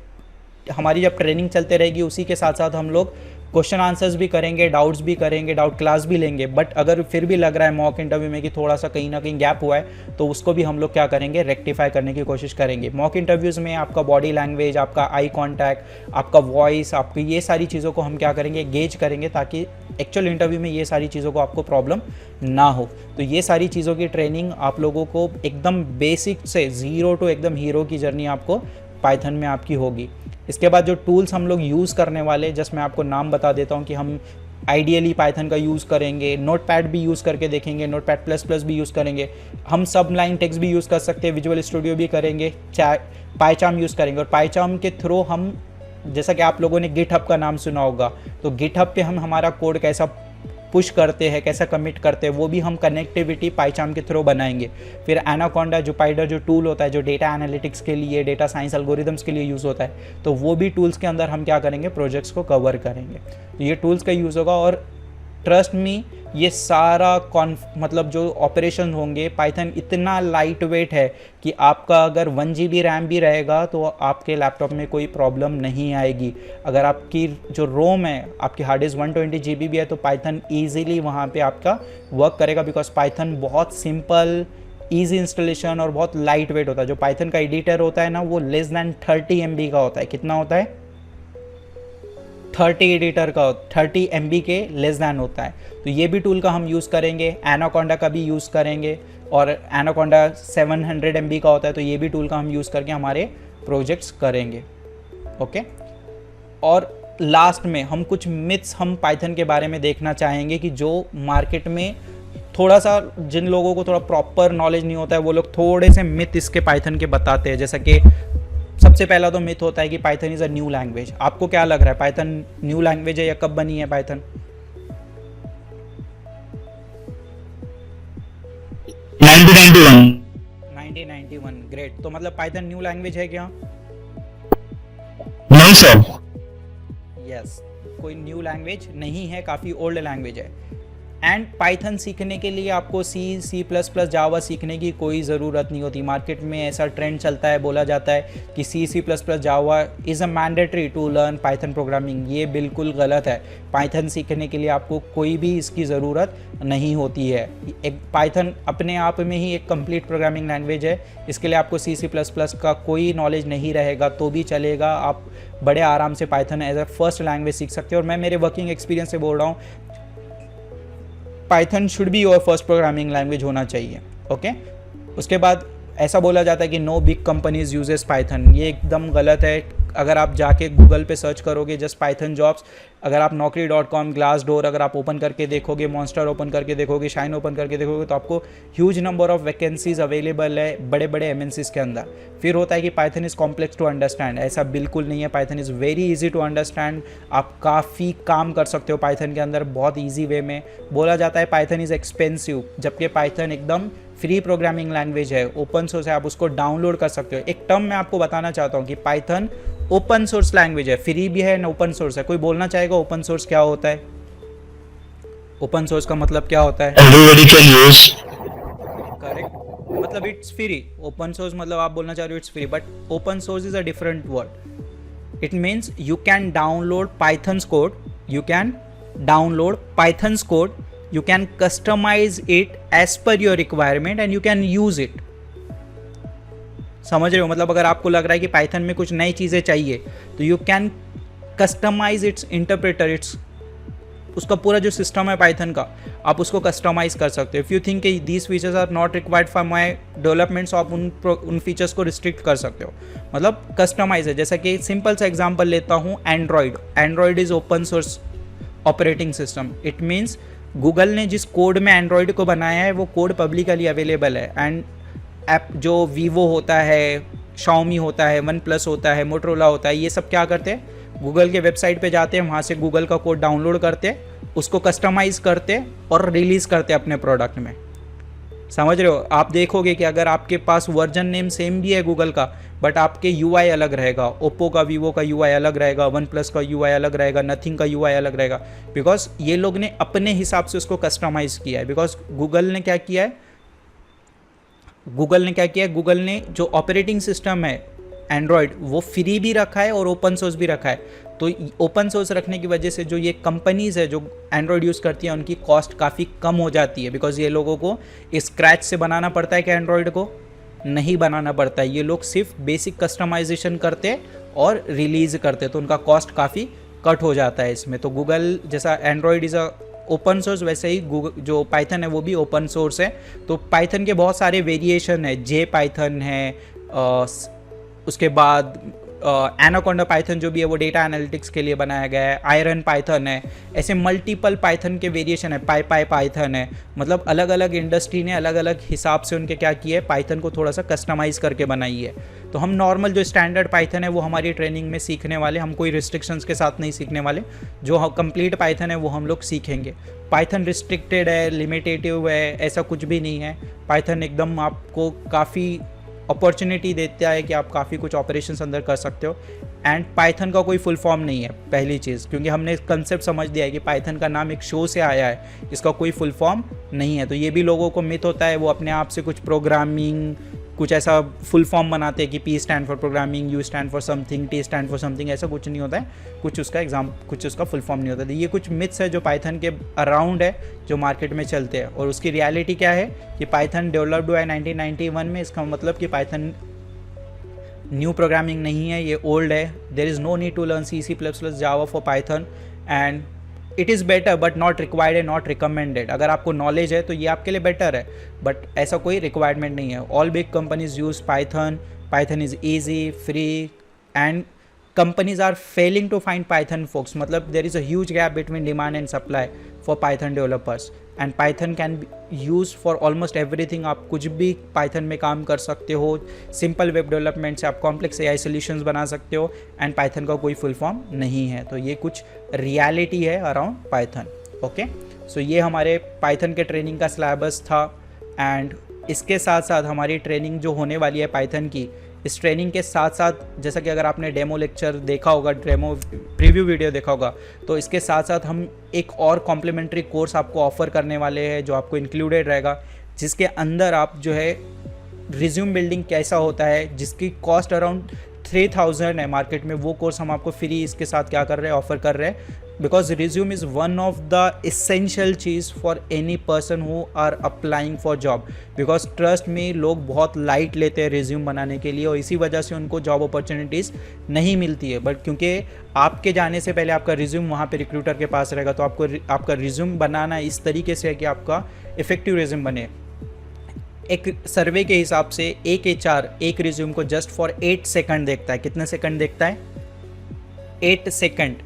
हमारी ट्रेनिंग चलते रहेगी उसी के साथ साथ हम लोग क्वेश्चन आंसर्स भी करेंगे, डाउट्स भी करेंगे, डाउट क्लास भी लेंगे। बट अगर फिर भी लग रहा है मॉक इंटरव्यू में कि थोड़ा सा कहीं ना कहीं गैप हुआ है तो उसको भी हम लोग क्या करेंगे, रेक्टिफाई करने की कोशिश करेंगे। मॉक इंटरव्यूज़ में आपका बॉडी लैंग्वेज, आपका आई कॉन्टैक्ट, आपका वॉइस, आपकी ये सारी चीज़ों को हम क्या करेंगे, गेज करेंगे, ताकि एक्चुअल इंटरव्यू में ये सारी चीज़ों को आपको प्रॉब्लम ना हो। तो ये सारी चीज़ों की ट्रेनिंग आप लोगों को एकदम बेसिक से ज़ीरो टू एकदम हीरो की जर्नी आपको पाइथन में आपकी होगी। इसके बाद जो टूल्स हम लोग यूज़ करने वाले, जस्ट मैं आपको नाम बता देता हूँ कि हम आइडियली पाइथन का यूज़ करेंगे, नोटपैड भी यूज़ करके देखेंगे, नोटपैड प्लस प्लस भी यूज़ करेंगे, हम सबलाइन टेक्स्ट भी यूज़ कर सकते हैं, विजुअल स्टूडियो भी करेंगे, पाइचार्म यूज़ करेंगे। और पाइचार्म के थ्रू हम, जैसा कि आप लोगों ने गिटहब का नाम सुना होगा, तो गिटहब पे हम हमारा कोड कैसा पुश करते हैं, कैसा कमिट करते हैं, वो भी हम कनेक्टिविटी पाइचार्म के थ्रू बनाएंगे। फिर एनाकोंडा, जुपाइटर जो टूल होता है जो डेटा एनालिटिक्स के लिए, डेटा साइंस एल्गोरिदम्स के लिए यूज़ होता है, तो वो भी टूल्स के अंदर हम क्या करेंगे, प्रोजेक्ट्स को कवर करेंगे। तो ये टूल्स का यूज़ होगा। और ट्रस्ट मी, ये सारा मतलब जो ऑपरेशन होंगे, पाइथन इतना लाइट वेट है कि आपका अगर 1 GB रैम भी रहेगा तो आपके लैपटॉप में कोई प्रॉब्लम नहीं आएगी। अगर आपकी जो रोम है, आपकी हार्ड डिस्क 120 GB भी है, तो पाइथन ईजिली वहाँ पे आपका वर्क करेगा, बिकॉज पाइथन बहुत सिंपल, ईजी इंस्टॉलेशन और बहुत लाइट वेट होता है। जो पाइथन का एडिटर होता है ना, वो लेस दैन 30 MB का होता है। कितना होता है? 30 एडिटर का 30 MB के लेस दैन होता है। तो ये भी टूल का हम यूज़ करेंगे। एनाकोंडा का भी यूज़ करेंगे, और एनाकोंडा 700 MB का होता है, तो ये भी टूल का हम यूज़ करके हमारे प्रोजेक्ट्स करेंगे। ओके। और लास्ट में हम कुछ मिथ्स हम पाइथन के बारे में देखना चाहेंगे कि जो मार्केट में थोड़ा सा, जिन लोगों को थोड़ा प्रॉपर नॉलेज नहीं होता है, वो लोग थोड़े से मिथ इसके पाइथन के बताते हैं। जैसा कि सबसे पहला तो मिथ होता है कि Python is a new language. आपको क्या लग रहा है, पाइथन न्यू लैंग्वेज है या कब बनी है पाइथन? 1991। ग्रेट। तो मतलब पाइथन न्यू लैंग्वेज है क्या? नहीं सर। यस, कोई न्यू लैंग्वेज नहीं है, काफ़ी ओल्ड लैंग्वेज है। एंड पाइथन सीखने के लिए आपको C++ जावा सीखने की कोई ज़रूरत नहीं होती। मार्केट में ऐसा ट्रेंड चलता है, बोला जाता है कि C++ Java is a mandatory to learn Python programming. ये बिल्कुल गलत है। पाइथन सीखने के लिए आपको कोई भी इसकी ज़रूरत नहीं होती है। एक पाइथन अपने आप में ही एक कंप्लीट प्रोग्रामिंग लैंग्वेज है। इसके लिए आपको C++ का कोई नॉलेज नहीं रहेगा तो भी चलेगा। आप बड़े आराम से Python as a first language सीख सकते हो। और मैं मेरे वर्किंग एक्सपीरियंस से बोल रहा हूँ, Python should be your first programming language होना चाहिए। ओके, उसके बाद ऐसा बोला जाता है कि no big companies uses Python. ये एकदम गलत है। अगर आप जाके गूगल पे सर्च करोगे जस्ट पाइथन जॉब्स, अगर आप naukri.com, ग्लासडोर अगर आप ओपन करके देखोगे, मॉन्स्टर ओपन करके देखोगे, शाइन ओपन करके देखोगे, तो आपको huge number of vacancies available है बड़े बड़े MNCs के अंदर। फिर होता है कि Python is complex to understand. ऐसा बिल्कुल नहीं है। Python is very easy to understand. आप काफ़ी काम कर सकते हो पाइथन के अंदर बहुत ईजी वे में। बोला जाता है पाइथन इज़ एक्सपेंसिव, जबकि पाइथन एकदम फ्री प्रोग्रामिंग लैंग्वेज है, ओपन सोर्स है, आप उसको डाउनलोड कर सकते हो। एक टर्म मैं आपको बताना चाहता हूँ कि पाइथन ओपन सोर्स लैंग्वेज है, फ्री भी है ना ओपन सोर्स है। कोई बोलना चाहेगा ओपन सोर्स क्या होता है? ओपन सोर्स का मतलब क्या होता है? Everybody can use. करेक्ट, मतलब इट्स फ्री। ओपन सोर्स मतलब आप बोलना चाह रहे हो it's free, but open source is a different word. It means you can download Python's code, you can download Python's code, you can customize it as per your requirement and you can use it. समझ रहे हो? मतलब अगर आपको लग रहा है कि पाइथन में कुछ नई चीज़ें चाहिए तो you can customise its interpreter, its उसका पूरा जो सिस्टम है पाइथन का आप उसको कस्टमाइज कर सकते हो। If you think these features are not required for my developments, आप उन फीचर्स को रिस्ट्रिक्ट कर सकते हो। मतलब कस्टमाइज है। जैसा कि सिंपल सा एग्जांपल लेता हूँ, Android is open source operating system. It means Google ने जिस कोड में एंड्रॉयड को बनाया है वो कोड पब्लिकली अवेलेबल है। एंड ऐप जो वीवो होता है, शाओमी होता है, वन प्लस होता है, मोटरोला होता है, ये सब क्या करते हैं, गूगल के वेबसाइट पे जाते हैं, वहाँ से गूगल का कोड डाउनलोड करते, उसको कस्टमाइज करते और रिलीज़ करते अपने प्रोडक्ट में। समझ रहे हो? आप देखोगे कि अगर आपके पास वर्जन नेम सेम भी है गूगल का, बट आपके UI अलग रहेगा, ओप्पो का, वीवो का UI अलग रहेगा, वन प्लस का UI अलग रहेगा, नथिंग का UI अलग रहेगा, बिकॉज ये लोग ने अपने हिसाब से उसको कस्टमाइज किया है। बिकॉज गूगल ने क्या किया है, गूगल ने जो ऑपरेटिंग सिस्टम है एंड्रॉयड वो फ्री भी रखा है और ओपन सोर्स भी रखा है। तो ओपन सोर्स रखने की वजह से जो ये कंपनीज़ है जो एंड्रॉयड यूज़ करती हैं उनकी कॉस्ट काफ़ी कम हो जाती है। बिकॉज ये लोगों को स्क्रैच से बनाना पड़ता है कि एंड्रॉयड को नहीं बनाना पड़ता है। ये लोग सिर्फ बेसिक कस्टमाइजेशन करते और रिलीज़ करते, तो उनका कॉस्ट काफ़ी कट हो जाता है इसमें। तो गूगल जैसा Android is a open source, वैसे ही गूगल जो पाइथन है वो भी ओपन सोर्स है। तो पाइथन के बहुत सारे वेरिएशन है, जे पाइथन है, उसके बाद एनाकोंडा पाइथन जो भी है वो डेटा एनालिटिक्स के लिए बनाया गया है, आयरन पाइथन है, ऐसे मल्टीपल पाइथन के वेरिएशन है, पाई पाइथन है। मतलब अलग अलग इंडस्ट्री ने अलग अलग हिसाब से उनके क्या किया है, पाइथन को थोड़ा सा कस्टमाइज करके बनाई है। तो हम नॉर्मल जो स्टैंडर्ड पाइथन है वो हमारी ट्रेनिंग में सीखने वाले, हम कोई रिस्ट्रिक्शंस के साथ नहीं सीखने वाले। जो कंप्लीट पाइथन है वो हम लोग सीखेंगे। पाइथन रिस्ट्रिक्टेड है, लिमिटेटिव है, ऐसा कुछ भी नहीं है। पाइथन एकदम आपको काफ़ी अपॉर्चुनिटी देता है कि आप काफ़ी कुछ ऑपरेशंस अंदर कर सकते हो। एंड पाइथन का कोई फुल फॉर्म नहीं है, पहली चीज़, क्योंकि हमने कंसेप्ट समझ दिया है कि पाइथन का नाम एक शो से आया है, इसका कोई फुल फॉर्म नहीं है। तो ये भी लोगों को मिथ होता है, वो अपने आप से कुछ प्रोग्रामिंग कुछ ऐसा फुल फॉर्म बनाते हैं कि P stand for programming, U stand for something, T stand for something, ऐसा कुछ नहीं होता है। कुछ उसका फुल फॉर्म नहीं होता। तो ये कुछ मिथ्स है जो पाइथन के अराउंड है, जो मार्केट में चलते हैं। और उसकी रियलिटी क्या है कि पाइथन डेवलप्ड हुआ है 1991 में। इसका मतलब कि पाइथन न्यू प्रोग्रामिंग नहीं है, ये ओल्ड है। There is no need to learn C++, Java for Python, and it is better but not required and not recommended. अगर आपको नॉलेज है तो ये आपके लिए बेटर है, बट ऐसा कोई रिक्वायरमेंट नहीं है। All big companies use Python, Python is easy, free, and companies are failing to find Python folks. मतलब there is a huge gap between demand and supply for Python developers, and Python can be used for almost everything. आप कुछ भी Python में काम कर सकते हो। सिंपल वेब डेवलपमेंट से आप कॉम्प्लेक्स AI सॉल्यूशंस बना सकते हो, एंड Python का कोई फुल फॉर्म नहीं है। तो ये कुछ रियलिटी है अराउंड Python। ओके, सो ये हमारे Python के ट्रेनिंग का सिलेबस था। एंड इसके साथ साथ हमारी ट्रेनिंग जो होने वाली है पाइथन की, इस ट्रेनिंग के साथ साथ जैसा कि अगर आपने डेमो लेक्चर देखा होगा, डेमो प्रीव्यू वीडियो देखा होगा, तो इसके साथ साथ हम एक और कॉम्प्लीमेंट्री कोर्स आपको ऑफ़र करने वाले हैं जो आपको इंक्लूडेड रहेगा, जिसके अंदर आप जो है रिज्यूम बिल्डिंग कैसा होता है, जिसकी कॉस्ट अराउंड 3000 है मार्केट में, वो कोर्स हम आपको फ्री इसके साथ क्या कर रहे हैं, ऑफर कर रहे हैं। Because resume is one of the essential चीज़ for any person who are applying for job. Because trust में लोग बहुत लाइट लेते हैं रिज्यूम बनाने के लिए, और इसी वजह से उनको जॉब अपॉर्चुनिटीज़ नहीं मिलती है। बट क्योंकि आपके जाने से पहले आपका रिज्यूम वहाँ पे रिक्रूटर के पास रहेगा, तो आपको आपका रिज्यूम बनाना इस तरीके से है कि आपका इफेक्टिव रिज्यूम बने। एक सर्वे के हिसाब से एक HR एक रिज्यूम को जस्ट फॉर 8 सेकंड देखता है। कितने सेकंड देखता है? 8 सेकंड।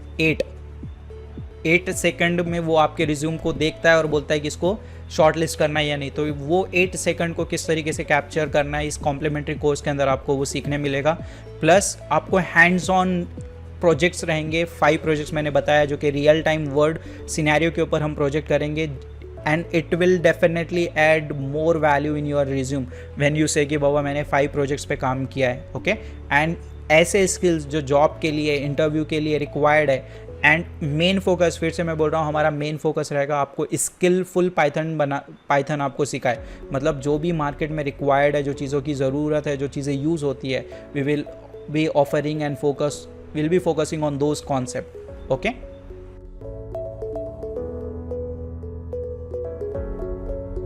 8 सेकंड में वो आपके रिज्यूम को देखता है और बोलता है कि इसको शॉर्ट लिस्ट करना है या नहीं। तो वो 8 सेकंड को किस तरीके से कैप्चर करना है, इस कॉम्प्लीमेंट्री कोर्स के अंदर आपको वो सीखने मिलेगा। प्लस आपको हैंड्स ऑन प्रोजेक्ट्स रहेंगे, 5 प्रोजेक्ट्स मैंने बताया जो कि रियल टाइम वर्ड सिनेरियो के ऊपर हम प्रोजेक्ट करेंगे। And it will definitely add more value in your resume when you say कि बाबा मैंने 5 प्रोजेक्ट्स पे काम किया है। ओके, एंड ऐसे स्किल्स जो जॉब के लिए, इंटरव्यू के लिए रिक्वायर्ड है। एंड मेन फोकस, फिर से मैं बोल रहा हूँ, हमारा मेन फोकस रहेगा आपको स्किलफुल पाइथन आपको सिखाए। मतलब जो भी मार्केट में रिक्वायर्ड है, जो चीज़ों की ज़रूरत है, जो चीज़ें यूज़ होती है, we will be offering and will be focusing on those concept. Okay.